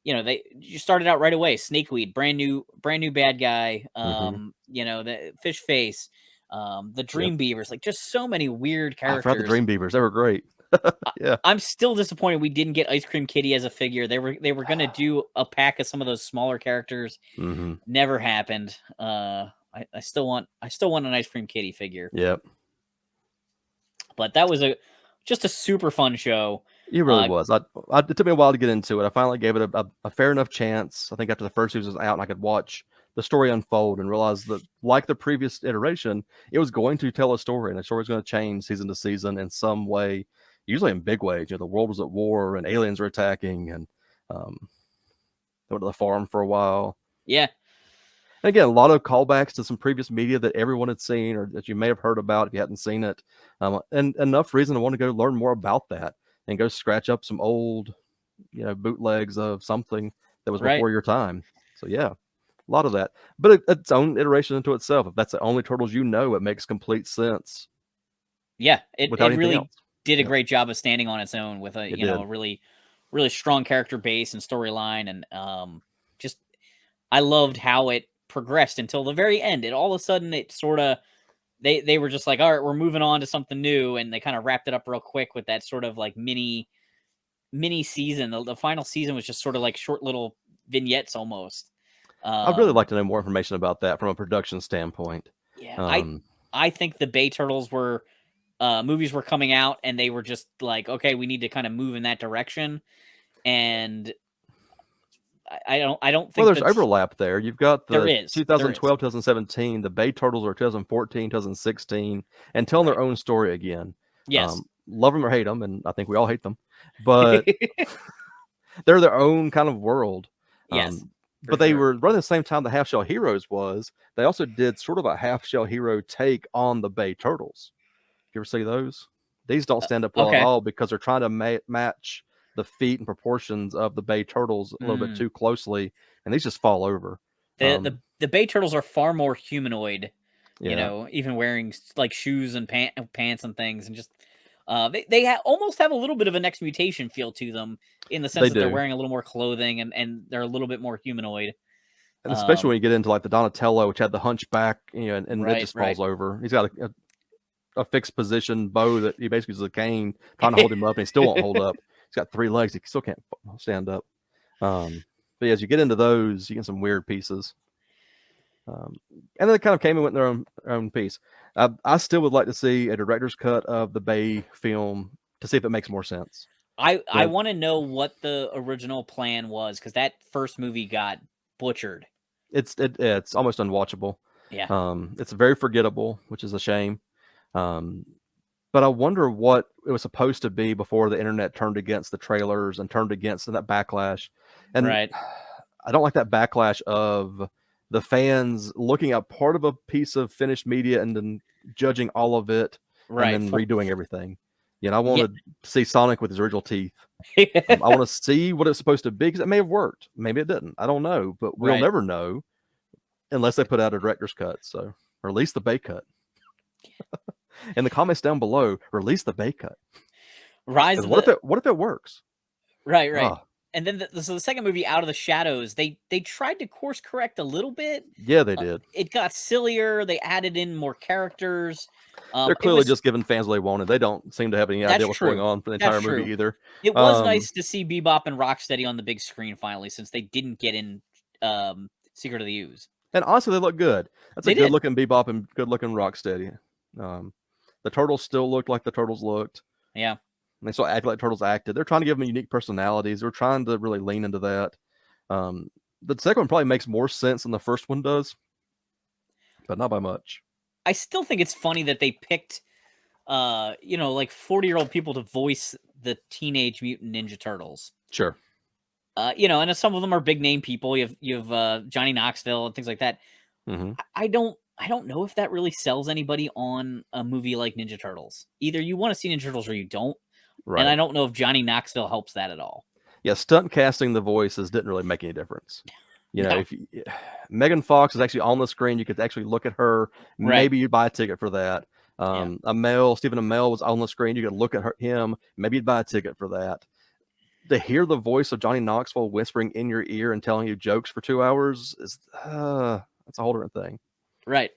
you started out right away. Snakeweed, brand new bad guy. The Fish Face, the Dream Beavers, like just so many weird characters. I forgot the Dream Beavers; they were great. Yeah, I'm still disappointed we didn't get Ice Cream Kitty as a figure. They were gonna do a pack of some of those smaller characters. Never happened. I still want an Ice Cream Kitty figure. Yep. But that was just a super fun show. It really was. It took me a while to get into it. I finally gave it a fair enough chance. I think after the first season was out and I could watch the story unfold and realize that, like the previous iteration, it was going to tell a story, and the story was going to change season to season in some way, usually in big ways. The world was at war and aliens were attacking, and they went to the farm for a while. Yeah. And again, a lot of callbacks to some previous media that everyone had seen or that you may have heard about if you hadn't seen it. And enough reason to want to go learn more about that and go scratch up some old, bootlegs of something that was before your time. So yeah, a lot of that. But its own iteration into itself. If that's the only Turtles it makes complete sense. Yeah, it really did a great job of standing on its own with a really, really strong character base and storyline. And just I loved how it progressed until the very end. And all of a sudden it sort of they were just like, all right, we're moving on to something new, and they kind of wrapped it up real quick with that sort of like mini season. The final season was just sort of like short little vignettes almost. I'd really like to know more information about that from a production standpoint. Yeah, I think the Bay Turtles were movies were coming out, and they were just like, okay, we need to kind of move in that direction. And I don't think there's overlap there. You've got the 2012, 2017, the Bay Turtles are 2014, 2016, and telling their own story again. Yes. Love them or hate them, and I think we all hate them, but they're their own kind of world. Yes. But they were running the same time the Half Shell Heroes was. They also did sort of a Half Shell Hero take on the Bay Turtles. You ever see those? These don't stand up well at all because they're trying to match the feet and proportions of the Bay Turtles a little bit too closely, and these just fall over. The Bay Turtles are far more humanoid, even wearing like shoes and pants and things, and just they almost have a little bit of a Next Mutation feel to them in the sense that they're wearing a little more clothing and they're a little bit more humanoid. And especially when you get into like the Donatello, which had the hunchback, and it just falls over. He's got a fixed position bow that he basically uses a cane trying to hold him up, and he still won't hold up. He's got 3 legs. He still can't stand up. But as you get into those, you get some weird pieces. And then they kind of came and went in their own piece. I still would like to see a director's cut of the Bay film to see if it makes more sense. I want to know what the original plan was, because that first movie got butchered. It's almost unwatchable. Yeah. It's very forgettable, which is a shame. But I wonder what it was supposed to be before the internet turned against the trailers and turned against that backlash. And I don't like that backlash of the fans looking at part of a piece of finished media and then judging all of it and Right. then redoing everything. You know, I Yeah. want to see Sonic with his original teeth. I want to see what it's supposed to be because it may have worked. Maybe it didn't. I don't know, but we'll Right. never know unless they put out a director's cut. So release the Bay cut. In the comments down below, release the Bay cut. Rise of what if it works? Right. Oh, And then so the second movie, Out of the Shadows, they tried to course correct a little bit. yeah, they did. It got sillier. They added in more characters. They're clearly just giving fans what they wanted. They don't seem to have any idea what's going on for the entire movie either. It was nice to see Bebop and Rocksteady on the big screen finally, since they didn't get in Secret of the Ooze. And honestly, they look good. That's a good-looking Bebop and good-looking Rocksteady. The Turtles still looked like the Turtles looked. Yeah. And they still act like Turtles acted. They're trying to give them unique personalities. They're trying to really lean into that. The second one probably makes more sense than the first one does, but not by much. I still think it's funny that they picked, like 40-year-old people to voice the Teenage Mutant Ninja Turtles. Sure. And some of them are big name people. You have Johnny Knoxville and things like that. Mm-hmm. I don't know if that really sells anybody on a movie like Ninja Turtles. Either you want to see Ninja Turtles or you don't. Right. And I don't know if Johnny Knoxville helps that at all. Yeah, stunt casting the voices didn't really make any difference. If Megan Fox is actually on the screen, you could actually look at her. Right. Maybe you'd buy a ticket for that. Stephen Amell was on the screen. You could look at him. Maybe you'd buy a ticket for that. To hear the voice of Johnny Knoxville whispering in your ear and telling you jokes for 2 hours is that's a whole different thing. Right.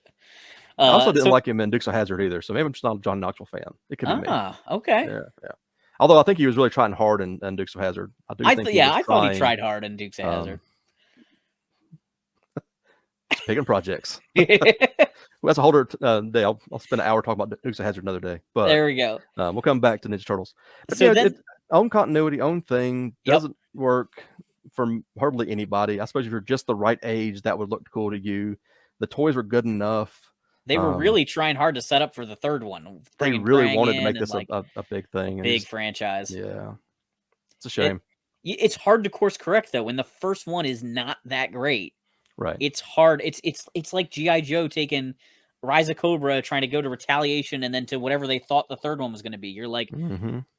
I also didn't like him in Dukes of Hazzard either, so maybe I'm just not a Johnny Knoxville fan. It could be me. Okay. Yeah. Although I think he was really trying hard in Dukes of Hazzard. I thought he tried hard in Dukes of Hazzard. Picking projects. That's a whole other day. I'll spend an hour talking about Dukes of Hazzard another day. But there we go. We'll come back to Ninja Turtles. But so then, own continuity, own thing doesn't work for hardly anybody. I suppose if you're just the right age, that would look cool to you. The toys were good enough. They were really trying hard to set up for the third one. They really wanted to make this a big thing. A big franchise. Yeah. It's a shame. It's hard to course correct, though, when the first one is not that great. Right. It's hard. It's like G.I. Joe taking Rise of Cobra, trying to go to Retaliation, and then to whatever they thought the third one was going to be. You're like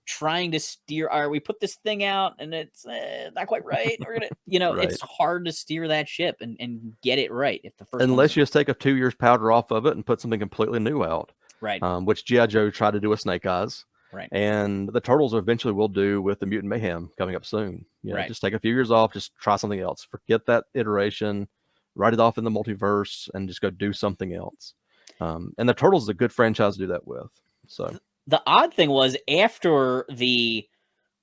trying to steer. All right, we put this thing out, and it's not quite right. We're gonna, right. It's hard to steer that ship and get it right. If the first, unless you just take a 2 years powder off of it and put something completely new out, right? Which G.I. Joe tried to do with Snake Eyes, right? And the Turtles eventually will do with the Mutant Mayhem coming up soon. Right. Just take a few years off, just try something else. Forget that iteration, write it off in the multiverse, and just go do something else. And the Turtles is a good franchise to do that with. So the odd thing was, after the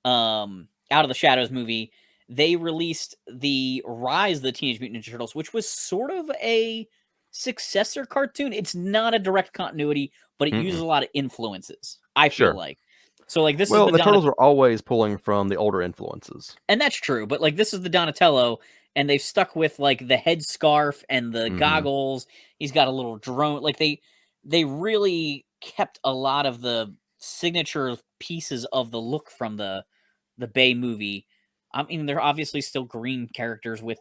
Out of the Shadows movie, they released the Rise of the Teenage Mutant Ninja Turtles, which was sort of a successor cartoon. It's not a direct continuity, but it uses a lot of influences, I feel like. So like this is the Turtles are always pulling from the older influences. And that's true, but like this is the Donatello, and they've stuck with like the headscarf and the goggles. He's got a little drone. Like they really kept a lot of the signature pieces of the look from the Bay movie. I mean, they're obviously still green characters with,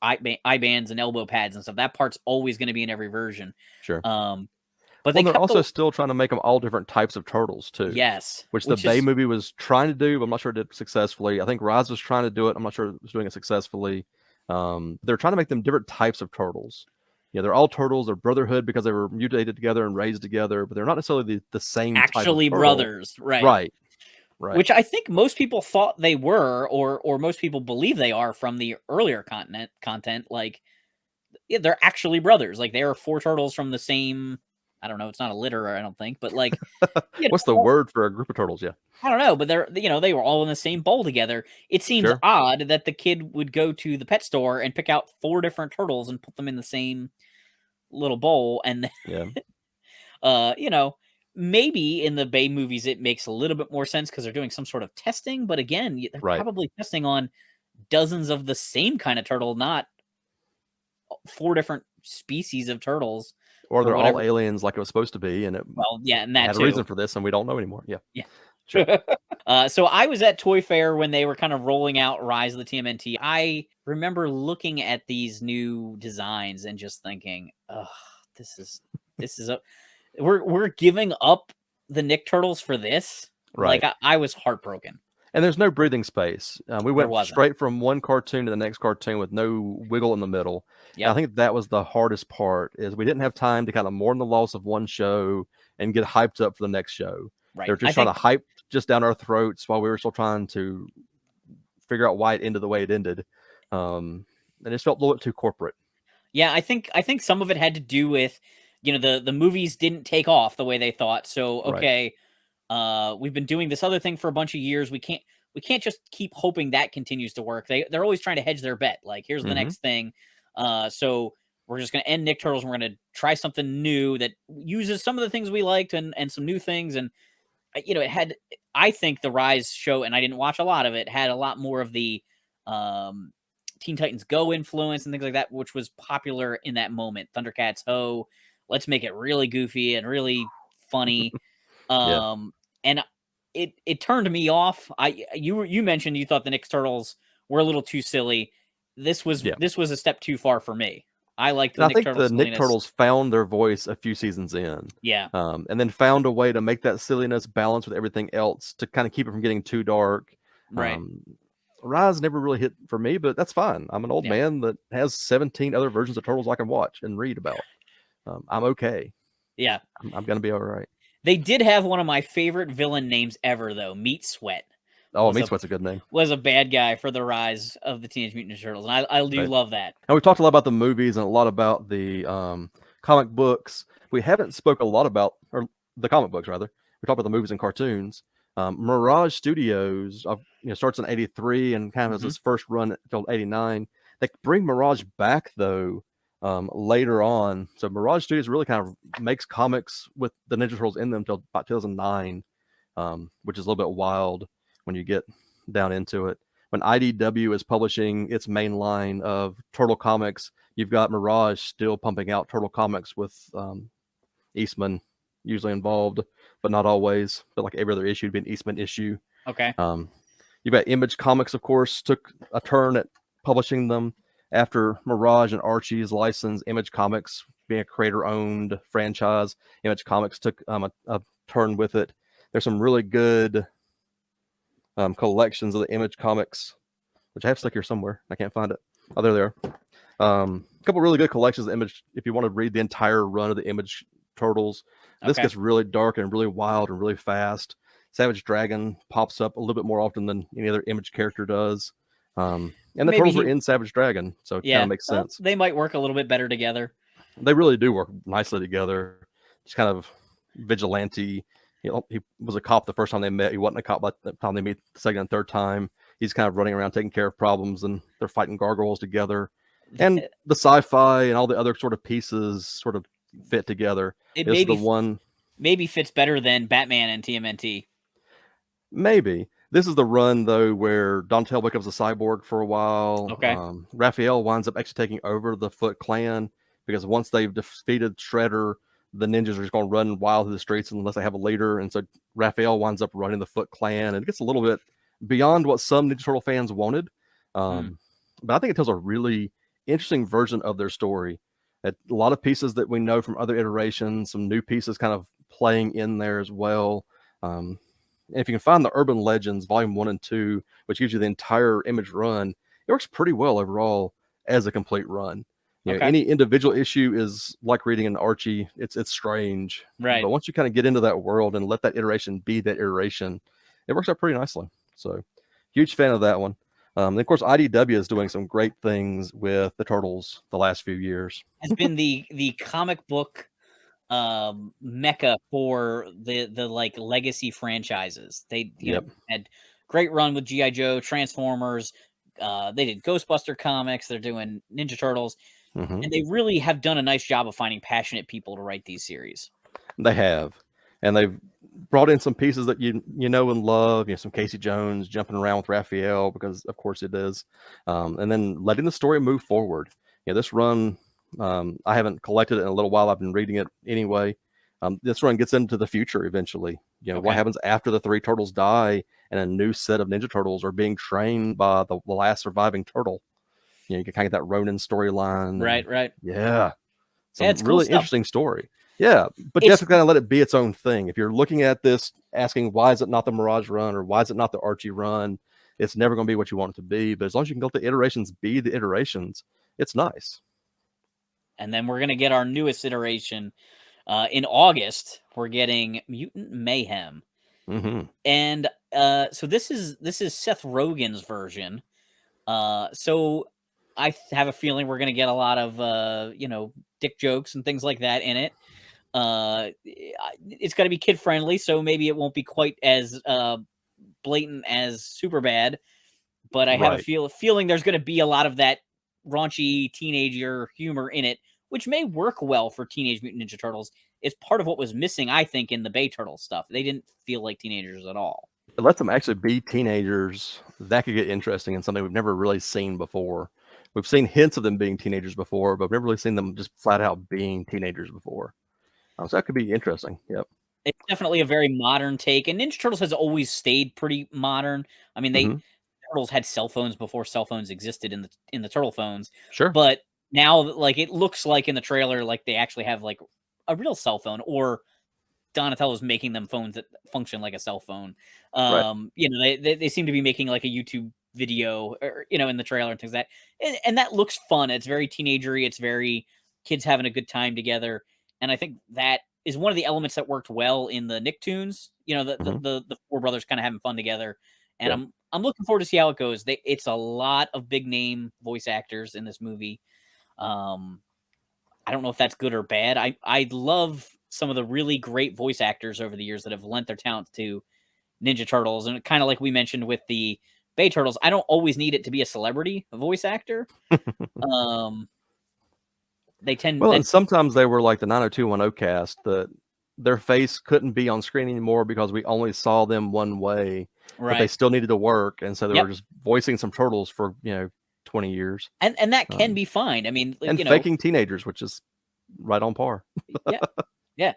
eye bands and elbow pads and stuff. That part's always going to be in every version. Sure. But they're also still trying to make them all different types of turtles too. Yes. Which the Bay movie was trying to do, but I'm not sure it did successfully. I think Rise was trying to do it. I'm not sure it was doing it successfully. They're trying to make them different types of turtles. Yeah, they're all turtles. They're brotherhood because they were mutated together and raised together, but they're not necessarily the same actually type of brothers, right. Which I think most people thought they were, or most people believe they are from the earlier content. Like, they're actually brothers. Like, they are 4 turtles from the same. I don't know. It's not a litter, I don't think, but like, what's the word for a group of turtles? Yeah, I don't know, but they were all in the same bowl together. It seems odd that the kid would go to the pet store and pick out 4 different turtles and put them in the same little bowl, and maybe in the Bay movies it makes a little bit more sense because they're doing some sort of testing. But again, they're probably testing on dozens of the same kind of turtle, not 4 different species of turtles. Or they're all aliens like it was supposed to be, and it and that had a reason for this, and we don't know anymore. Yeah. Sure. So I was at Toy Fair when they were kind of rolling out Rise of the TMNT. I remember looking at these new designs and just thinking, "Ugh, this is a we're giving up the Nick Turtles for this." Like Right. I was heartbroken. And there's no breathing space. We There went wasn't. straight from one cartoon to the next cartoon with no wiggle in the middle. And I Yep. think that was the hardest part is we didn't have time to kind of mourn the loss of one show and get hyped up for the next show. They Right. were I just trying to think hype just down our throats while we were still trying to figure out why it ended the way it ended. And it just felt a little bit too corporate. yeah, I think some of it had to do with, the movies didn't take off the way they thought. So, Right. okay, we've been doing this other thing for a bunch of years. We can't just keep hoping that continues to work. They're always trying to hedge their bet. Like, here's the Hmm. next thing. So we're just gonna end Nick Turtles and we're gonna try something new that uses some of the things we liked and some new things. And it had, I think the Rise show, and I didn't watch a lot of it, had a lot more of the um Teen Titans Go influence and things like that, which was popular in that moment. Thundercats Ho, let's make it really goofy and really funny. Yeah. And it turned me off. You mentioned you thought the Nick Turtles were a little too silly. This was Yeah. this was a step too far for me. I liked And the I Nick think Turtle the Nick silliness. Turtles found their voice a few seasons in, Yeah, and then found a way to make that silliness balance with everything else to kind of keep it from getting too dark. right. Um, Rise never really hit for me, but that's fine. I'm an old Yeah. man that has 17 other versions of Turtles I can watch and read about. I'm okay. Yeah. I'm going to be all right. They did have one of my favorite villain names ever, though. Meat Sweat Oh, was Meat a Sweat's a good name. was a bad guy for the rise of the Teenage Mutant Ninja Turtles, and I do Right. love that. And we talked a lot about the movies and a lot about the comic books. We haven't spoke a lot about, or the comic books rather. We talked about the movies and cartoons. Mirage Studios, starts in '83 and kind of has Mhm. its first run until '89. They bring Mirage back though later on. So Mirage Studios really kind of makes comics with the Ninja Turtles in them until about 2009, which is a little bit wild when you get down into it. When IDW is publishing its main line of Turtle comics, you've got Mirage still pumping out Turtle comics with Eastman usually involved, but not always. But like every other issue would be an Eastman issue. Okay. Um, you've got Image Comics, of course, took a turn at publishing them after Mirage and Archie's license. Image Comics, being a creator-owned franchise, Image Comics took a turn with it. There's some really good collections of the Image Comics, which I have stuck here somewhere. I can't find it. Oh, there they are. A couple really good collections of Image. If you want to read the entire run of the Image Turtles, this Okay. gets really dark and really wild and really fast. Savage Dragon pops up a little bit more often than any other Image character does. And the Maybe Turtles were he. in Savage Dragon, so it kind Yeah. of makes sense. They might work a little bit better together. They really do work nicely together. Just kind of vigilante. He was a cop the first time they met. He wasn't a cop by the time they meet the second and third time. He's kind of running around taking care of problems, and they're fighting gargoyles together. And the sci-fi and all the other sort of pieces sort of fit together. It This is the one. maybe fits better than Batman and TMNT. Maybe. This is the run, though, where Donatello becomes a cyborg for a while. Okay. Raphael winds up actually taking over the Foot Clan because once they've defeated Shredder, the ninjas are just going to run wild through the streets unless they have a leader. And so Raphael winds up running the Foot Clan. And it gets a little bit beyond what some Ninja Turtle fans wanted. But I think it tells a really interesting version of their story. A lot of pieces that we know from other iterations, some new pieces kind of playing in there as well. And if you can find the Urban Legends Volume 1 and 2, which gives you the entire Image run, it works pretty well overall as a complete run. Okay. Any individual issue is like reading an Archie. It's strange. Right. But once you kind of get into that world and let that iteration be that iteration, it works out pretty nicely. So huge fan of that one. And of course, IDW is doing some great things with the Turtles the last few years. Has been the comic book mecca for the like legacy franchises. They had great run with GI Joe, Transformers. They did Ghostbuster comics. They're doing Ninja Turtles, and they really have done a nice job of finding passionate people to write these series. They have, and they've brought in some pieces that you know and love. Some Casey Jones jumping around with Raphael because of course it is, and then letting the story move forward. This run, I haven't collected it in a little while. I've been reading it anyway. This run gets into the future eventually. What happens after the 3 turtles die and a new set of Ninja Turtles are being trained by the last surviving turtle. You can kind of get that Ronin storyline. Right. Yeah. It's Some really cool interesting story. Yeah, but you have to kind of let it be its own thing. If you're looking at this asking, why is it not the Mirage run or why is it not the Archie run, it's never going to be what you want it to be. But as long as you can let the iterations be the iterations, it's nice. And then we're going to get our newest iteration in August. We're getting Mutant Mayhem. Mm-hmm. And so this is Seth Rogen's version. So I have a feeling we're going to get a lot of, dick jokes and things like that in it. It's got to be kid friendly, so maybe it won't be quite as blatant as Superbad. But I have a feeling there's going to be a lot of that raunchy teenager humor in it, which may work well for Teenage Mutant Ninja Turtles. It's part of what was missing, I think, in the Bay Turtle stuff. They didn't feel like teenagers at all. Let them actually be teenagers. That could get interesting and something we've never really seen before. We've seen hints of them being teenagers before, but we've never really seen them just flat out being teenagers before. So that could be interesting. Yep. It's definitely a very modern take, and Ninja Turtles has always stayed pretty modern. I mean, Turtles had cell phones before cell phones existed in the Turtle phones. Sure. But now, like, it looks like in the trailer, like they actually have like a real cell phone, or Donatello's making them phones that function like a cell phone. They seem to be making like a YouTube video, or in the trailer and things like that, and that looks fun. It's very teenagery. It's very kids having a good time together, and I think that is one of the elements that worked well in the Nicktoons. The 4 brothers kind of having fun together, and I'm looking forward to see how it goes. It's a lot of big name voice actors in this movie. I don't know if that's good or bad. I love some of the really great voice actors over the years that have lent their talents to Ninja Turtles, and kind of like we mentioned with the Bay Turtles, I don't always need it to be a celebrity voice actor. They tend and sometimes they were like the 90210 cast that their face couldn't be on screen anymore because we only saw them one way, but they still needed to work, and so they were just voicing some turtles for 20 years, and that can be fine. I mean, and faking teenagers, which is right on par. Yeah.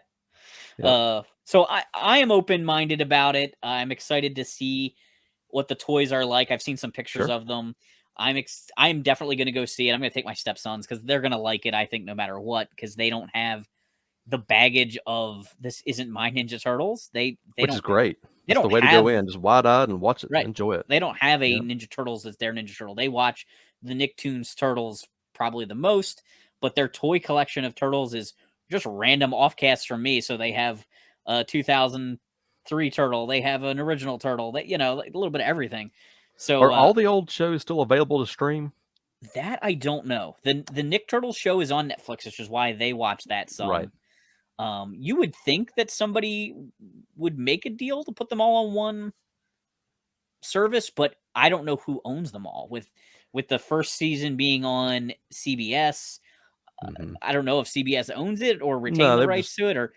So I am open-minded about it. I'm excited to see what the toys are like. I've seen some pictures of them. I'm definitely going to go see it. I'm going to take my stepsons because they're going to like it, I think, no matter what, because they don't have the baggage of this isn't my Ninja Turtles. Which is great. That's the way to go in, just wide-eyed and watch it, enjoy it. They don't have a Ninja Turtles that's their Ninja Turtle. They watch the Nicktoons Turtles probably the most, but their toy collection of turtles is just random offcasts from me. So they have a 2003 turtle, they have an original turtle, like a little bit of everything. So are all the old shows still available to stream? That I don't know. The Nick Turtle show is on Netflix, which is why they watch that some. Right. You would think that somebody would make a deal to put them all on one service, but I don't know who owns them all. With the first season being on CBS, I don't know if CBS owns it or retained the rights to it, or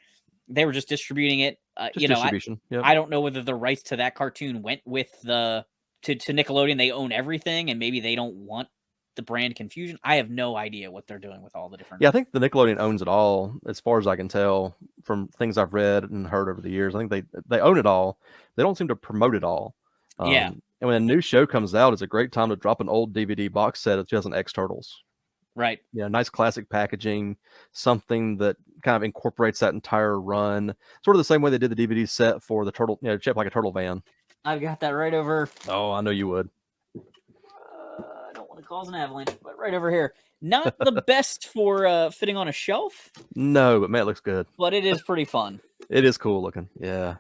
they were just distributing it. Distribution. I don't know whether the rights to that cartoon went with to Nickelodeon. They own everything, and maybe they don't want the brand confusion. I have no idea what they're doing with all the different. Yeah, I think the Nickelodeon owns it all, as far as I can tell from things I've read and heard over the years. I think they own it all. They don't seem to promote it all. And when a new show comes out, it's a great time to drop an old DVD box set of 2000X Turtles. Right. Nice classic packaging, something that kind of incorporates that entire run. Sort of the same way they did the DVD set for the Turtle, shaped like a turtle van. I've got that right over. Oh, I know you would. I don't want to cause an avalanche, but right over here. Not the best for fitting on a shelf. No, but man, it looks good. But it is pretty fun. It is cool looking. Yeah.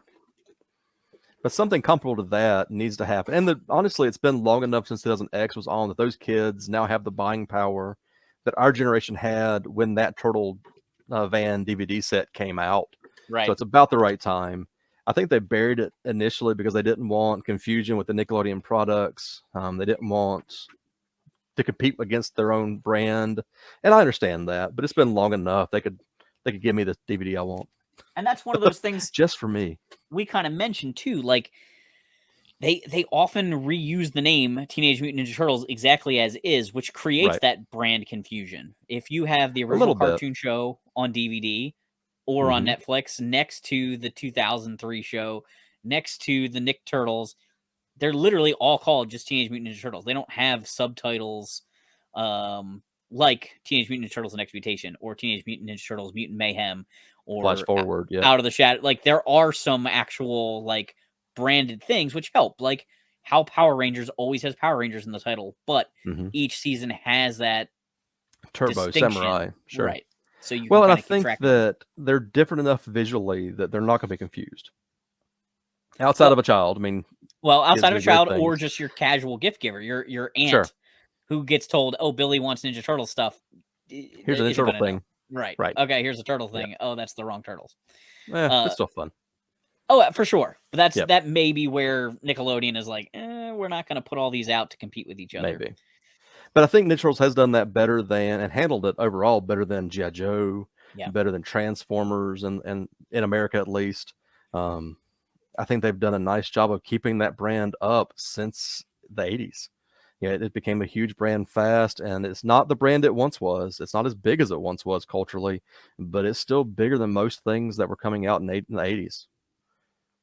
But something comparable to that needs to happen. And honestly, it's been long enough since 2000X was on that those kids now have the buying power that our generation had when that Turtle Van DVD set came out. Right. So it's about the right time. I think they buried it initially because they didn't want confusion with the Nickelodeon products. They didn't want to compete against their own brand. And I understand that, but it's been long enough. They could give me the DVD I want. And that's one of those things just for me. We kind of mentioned too, like they often reuse the name Teenage Mutant Ninja Turtles exactly as is, which creates that brand confusion. If you have the original cartoon show on DVD or on Netflix next to the 2003 show, next to the Nick Turtles. They're literally all called just Teenage Mutant Ninja Turtles. They don't have subtitles like Teenage Mutant Ninja Turtles: The Next Mutation or Teenage Mutant Ninja Turtles: Mutant Mayhem Flash or forward, yeah. Out of the Shadow. Like there are some actual like branded things which help, like how Power Rangers always has Power Rangers in the title, but each season has that Turbo distinction, Samurai, sure. right? So you Well, can and I kind of keep think track of them. that they're different enough visually that they're not going to be confused. Outside of a child, I mean, well, outside of a kids do weird child or things. just your casual gift giver, your Sure. aunt who gets told, "Oh, Billy wants Ninja Turtle stuff," Here's a Ninja isn't Turtle gonna know. thing. Right. Right. Okay, here's a turtle Yep. thing. Oh, that's the wrong turtles. It's still fun. Oh, for sure. But Yep. that may be where Nickelodeon is like, we're not going to put all these out to compete with each other. Maybe. But I think Ninja Turtles has done that better than, and handled it overall better than G.I. Joe, better than Transformers, and in America at least. I think they've done a nice job of keeping that brand up since the 80s. Yeah, it became a huge brand fast, and it's not the brand it once was. It's not as big as it once was culturally, but it's still bigger than most things that were coming out in the 80s.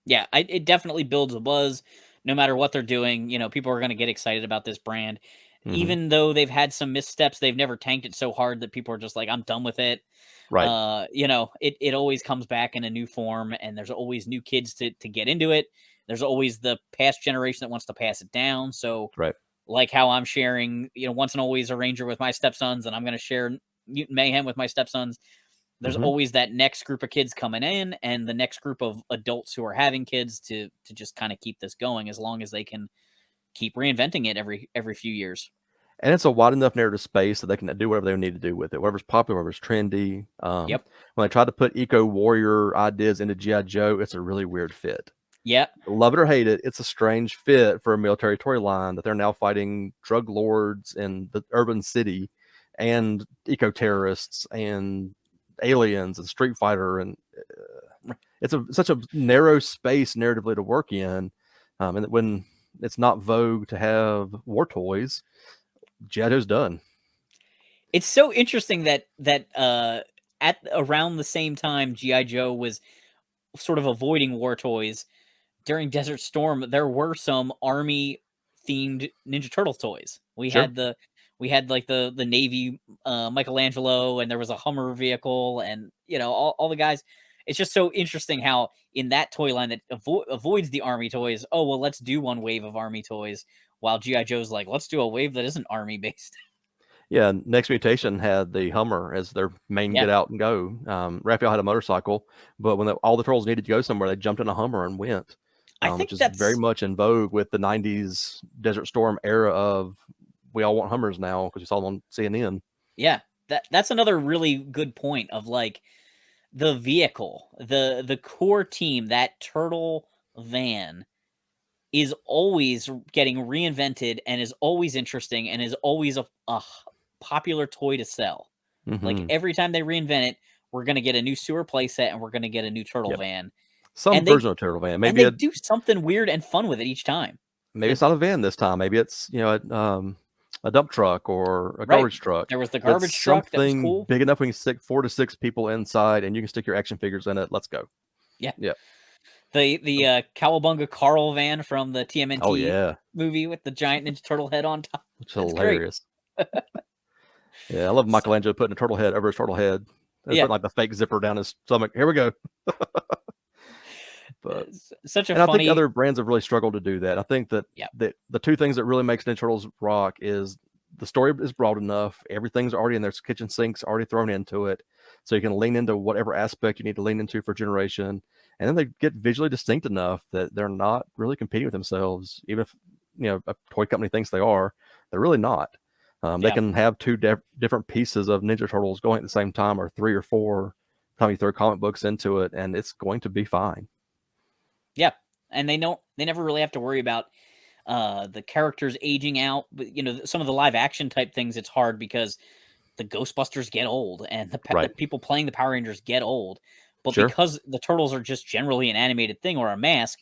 Yeah, it definitely builds a buzz. No matter what they're doing, people are going to get excited about this brand. Even though they've had some missteps, they've never tanked it so hard that people are just like, I'm done with it. Right. It always comes back in a new form, and there's always new kids to get into it. There's always the past generation that wants to pass it down. So, right. Like how I'm sharing, once and always a Ranger with my stepsons, and I'm going to share Mutant Mayhem with my stepsons. There's always that next group of kids coming in, and the next group of adults who are having kids to just kind of keep this going, as long as they can keep reinventing it every few years. And it's a wide enough narrative space that they can do whatever they need to do with it, whatever's popular, whatever's trendy. Yep. When they try to put eco warrior ideas into G.I. Joe, it's a really weird fit. Yeah. Love it or hate it, it's a strange fit for a military toy line that they're now fighting drug lords in the urban city and eco terrorists and aliens and Street Fighter, and it's such a narrow space narratively to work in. And when it's not vogue to have war toys, G.I. Joe's done. It's so interesting that at around the same time G.I. Joe was sort of avoiding war toys, during Desert Storm, there were some army themed Ninja Turtles toys. We had like the Navy Michelangelo, and there was a Hummer vehicle, and all the guys. It's just so interesting how in that toy line that avoids the army toys. Oh well, let's do one wave of army toys, while G.I. Joe's like, let's do a wave that isn't army based. Yeah, Next Mutation had the Hummer as their main get out and go. Raphael had a motorcycle, but when all the Turtles needed to go somewhere, they jumped in a Hummer and went. I think which is that's very much in vogue with the 90s Desert Storm era of we all want Hummers now because you saw them on CNN. Yeah, that's another really good point of like the vehicle, the core team, that turtle van is always getting reinvented and is always interesting and is always a popular toy to sell. Like every time they reinvent it, we're going to get a new sewer playset and we're going to get a new turtle van. Some version of turtle van. Maybe they do something weird and fun with it each time. Maybe it's not a van this time. Maybe it's a dump truck or a garbage truck. There was the garbage truck that was cool, big enough we can stick 4 to 6 people inside, and you can stick your action figures in it. Let's go. Yeah. Yeah. The Cowabunga Carl van from the TMNT movie with the giant Ninja Turtle head on top. It's hilarious. Yeah, I love Michelangelo putting a turtle head over his turtle head. And putting like the fake zipper down his stomach. Here we go. But such a and I think other brands have really struggled to do that. I think that the two things that really makes Ninja Turtles rock is the story is broad enough. Everything's already in there. Kitchen sinks already thrown into it. So you can lean into whatever aspect you need to lean into for generation. And then they get visually distinct enough that they're not really competing with themselves. Even if, a toy company thinks they are, they're really not. They can have two different pieces of Ninja Turtles going at the same time, or 3 or 4 time you throw comic books into it, and it's going to be fine. Yeah. And they never really have to worry about the characters aging out. But, some of the live action type things, it's hard because the Ghostbusters get old and the people playing the Power Rangers get old. But because the Turtles are just generally an animated thing or a mask,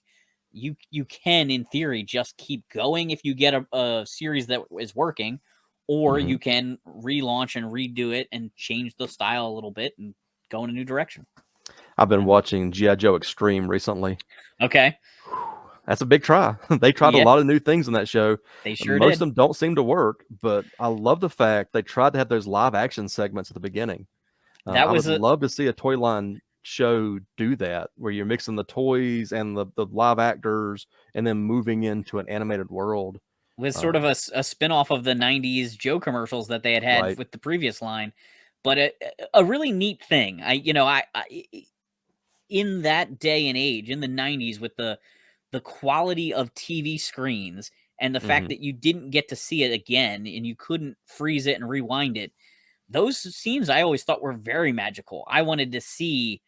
you can, in theory, just keep going if you get a series that is working, or you can relaunch and redo it and change the style a little bit and go in a new direction. I've been watching G.I. Joe Extreme recently. Okay. That's a big try. They tried a Yeah, lot of new things in that show. they sure Most of did. them don't seem to work, but I love the fact they tried to have those live action segments at the beginning. That I would was a love to see a toy line show do that, where you're mixing the toys and the live actors and then moving into an animated world. was sort of Um, a spin-off of the 90s Joe commercials that they had right. with the previous line. But a really neat thing. I in that day and age in the 90s with the quality of TV screens and the fact Hmm. that you didn't get to see it again and you couldn't freeze it and rewind it. Those scenes I always thought were very magical. I wanted to see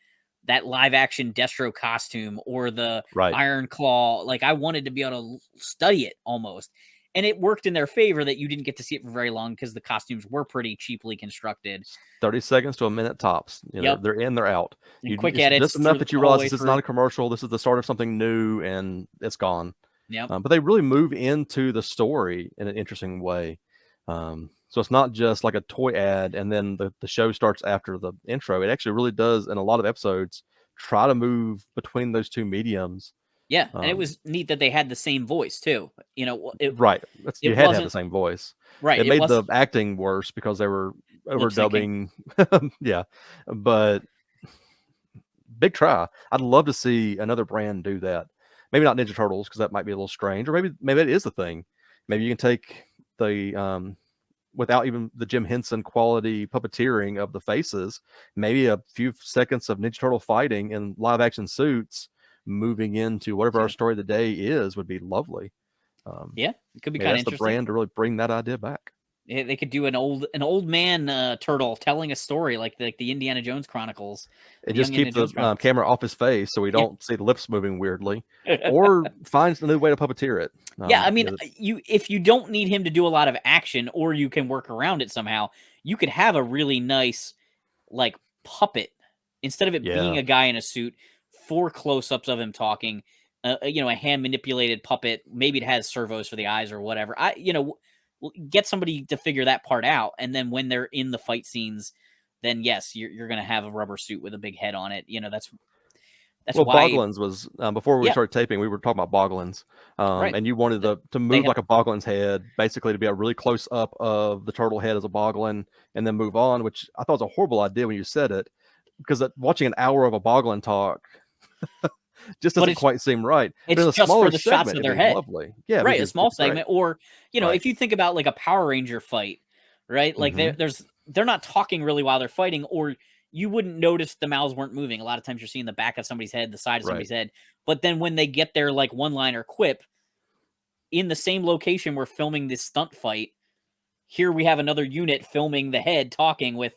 that live action Destro costume or the Right. Iron Claw. Like I wanted to be able to study it almost. And it worked in their favor that you didn't get to see it for very long because the costumes were pretty cheaply constructed. 30 seconds to a minute tops. Yep. They're in, they're out. And quick It's just edits enough through that the you whole realize way this is not through. a commercial. This is the start of something new, and it's gone. Yep. But they really move into the story in an interesting way. So it's not just like a toy ad and then the show starts after the intro. It actually really does, in a lot of episodes, try to move between those two mediums. Yeah, and it Um, was neat that they had the same voice too. It right. You it had to have the wasn't same voice. right. It It made the wasn't acting worse because they were lip syncing. overdubbing. Yeah. But big try. I'd love to see another brand do that. Maybe not Ninja Turtles because that might be a little strange, or maybe it is the thing. Maybe you can take the without even the Jim Henson quality puppeteering of the faces, maybe a few seconds of Ninja Turtle fighting in live action suits, moving into whatever our Sure. story of the day is, would be lovely. Yeah, it could be Maybe kind of that's the interesting. brand to really bring that idea back. They could do an old man turtle telling a story like the Indiana Jones Chronicles, And the just Young keep Indiana the Jones Chronicles. camera off his face so we Yeah. don't see the lips moving weirdly, or finds a new way to puppeteer it. Yeah, I mean, you if you don't need him to do a lot of action or you can work around it somehow, you could have a really nice like puppet instead of it being Yeah. a guy in a suit, 4 close-ups of him talking, a hand manipulated puppet, maybe it has servos for the eyes or whatever. Get somebody to figure that part out and then when they're in the fight scenes, then yes, you're going to have a rubber suit with a big head on it. That's Well, why Boglins was before we yeah, started taping. We were talking about Boglins, right. and you wanted to They move have like a Boglin's head, basically to be a really close up of the turtle head as a Boglin, and then move on. Which I thought was a horrible idea when you said it, because watching an hour of a Boglin talk just but doesn't quite seem right. But it's in a just for smaller the shots segment, of it'd their be head. lovely. Yeah, Right, a small it'd be great. segment or, Right. if you think about like a Power Ranger fight, right? Like Hmm. they're not talking really while they're fighting or you wouldn't notice the mouths weren't moving. A lot of times you're seeing the back of somebody's head, the side of Right. somebody's head. But then when they get their like one-liner quip in the same location we're filming this stunt fight, here we have another unit filming the head talking with,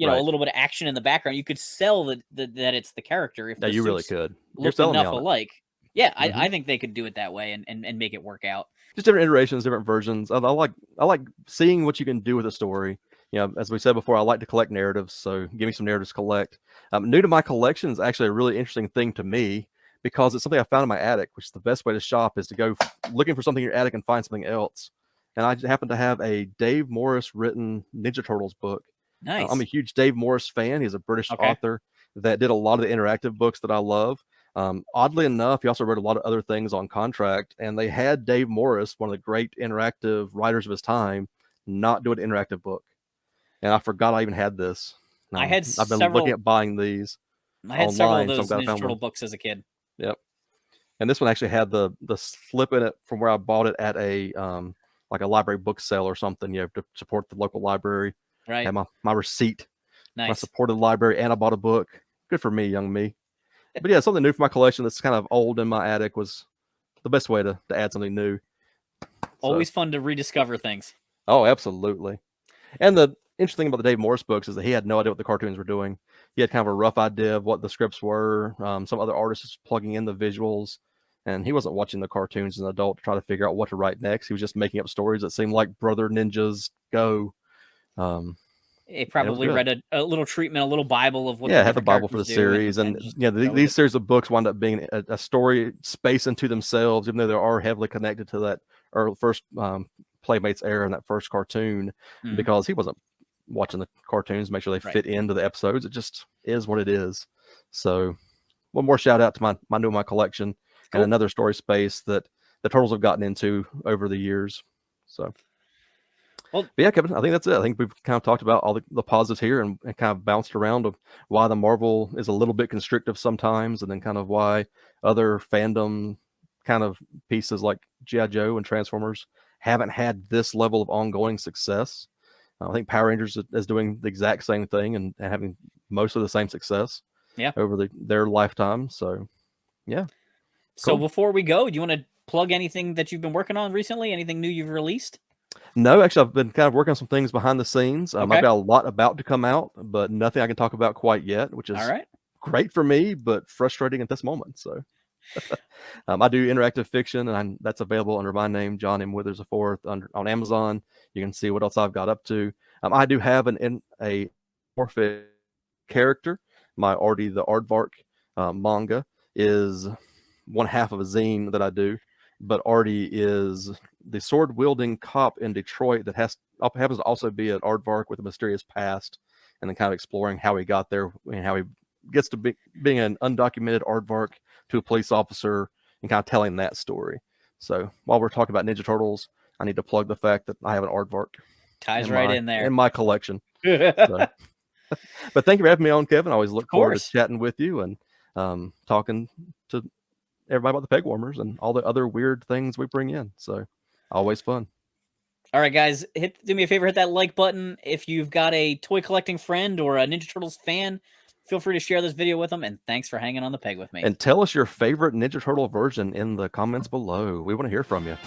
a Right. little bit of action in the background. You could sell that it's the character if Yeah, the you really suits could. You're looked selling me enough on it. alike. Yeah, Hmm. I think they could do it that way and make it work out. Just different iterations, different versions. I like seeing what you can do with a story. As we said before, I like to collect narratives, so give me some narratives to collect. New to my collection is actually a really interesting thing to me because it's something I found in my attic, which is the best way to shop is to go looking for something in your attic and find something else. And I happen to have a Dave Morris written Ninja Turtles book. I'm a Nice. huge Dave Morris fan. He's a British Okay. author that did a lot of the interactive books that I love. Oddly enough, he also wrote a lot of other things on contract, and they had Dave Morris, one of the great interactive writers of his time, not do an interactive book. And I forgot I even had this. I had I've been looking several at buying these I had several of online, so I'm those glad I Ninja found Turtle one. books as a kid. Yep. And this one actually had the slip in it from where I bought it at a like a library book sale or something. You have to support the local library. I Right. had my receipt. I Nice. supported the library and I bought a book. Good for me, young me. But yeah, something new for my collection that's kind of old in my attic was the best way to add something new. So, Always fun to rediscover things. oh, absolutely. And the interesting thing about the Dave Morris books is that he had no idea what the cartoons were doing. He had kind of a rough idea of what the scripts were. Some other artists plugging in the visuals, and he wasn't watching the cartoons as an adult to try to figure out what to write next. He was just making up stories that seemed like Brother Ninjas Go. Um, It and it was probably good. read a little treatment, a little Bible of what Yeah, the I had the different Bible for characters the do series, and just go with these it. series of books wind up being a story space into themselves, even though they are heavily connected to that or first Playmates era and that first cartoon, Mhm. because he wasn't watching the cartoons, make sure they Right. fit into the episodes. It just is what it is. So one more shout out to my collection Cool. and another story space that the Turtles have gotten into over the years. So, well, but yeah, Kevin, I think that's it. I think we've kind of talked about all the positives here and kind of bounced around of why the Marvel is a little bit constrictive sometimes, and then kind of why other fandom kind of pieces like G.I. Joe and Transformers haven't had this level of ongoing success. I think Power Rangers is doing the exact same thing and having most of the same success over their lifetime. So, yeah. So before we go, do you want to plug anything that you've been working on recently? Anything new you've released? No, actually, I've been kind of working on some things behind the scenes. Okay. I've got a lot about to come out, but nothing I can talk about quite yet, which is All right. great for me, but frustrating at this moment. So I do interactive fiction, and that's available under my name, John M. Withers IV, on Amazon. You can see what else I've got up to. I do have a morphic character. My Artie the Aardvark manga is one half of a zine that I do, but Artie is the sword-wielding cop in Detroit that happens to also be an aardvark with a mysterious past, and then kind of exploring how he got there and how he gets to being an undocumented aardvark to a police officer and kind of telling that story. So while we're talking about Ninja Turtles, I need to plug the fact that I have an aardvark. Ties right in there. In my collection. So. But thank you for having me on, Kevin. I always look forward to chatting with you and talking to everybody about the Pegwarmers and all the other weird things we bring in. So always fun. All right, guys, do me a favor, hit that like button. If you've got a toy collecting friend or a Ninja Turtles fan, feel free to share this video with them. And thanks for hanging on the peg with me. And tell us your favorite Ninja Turtle version in the comments below. We want to hear from you.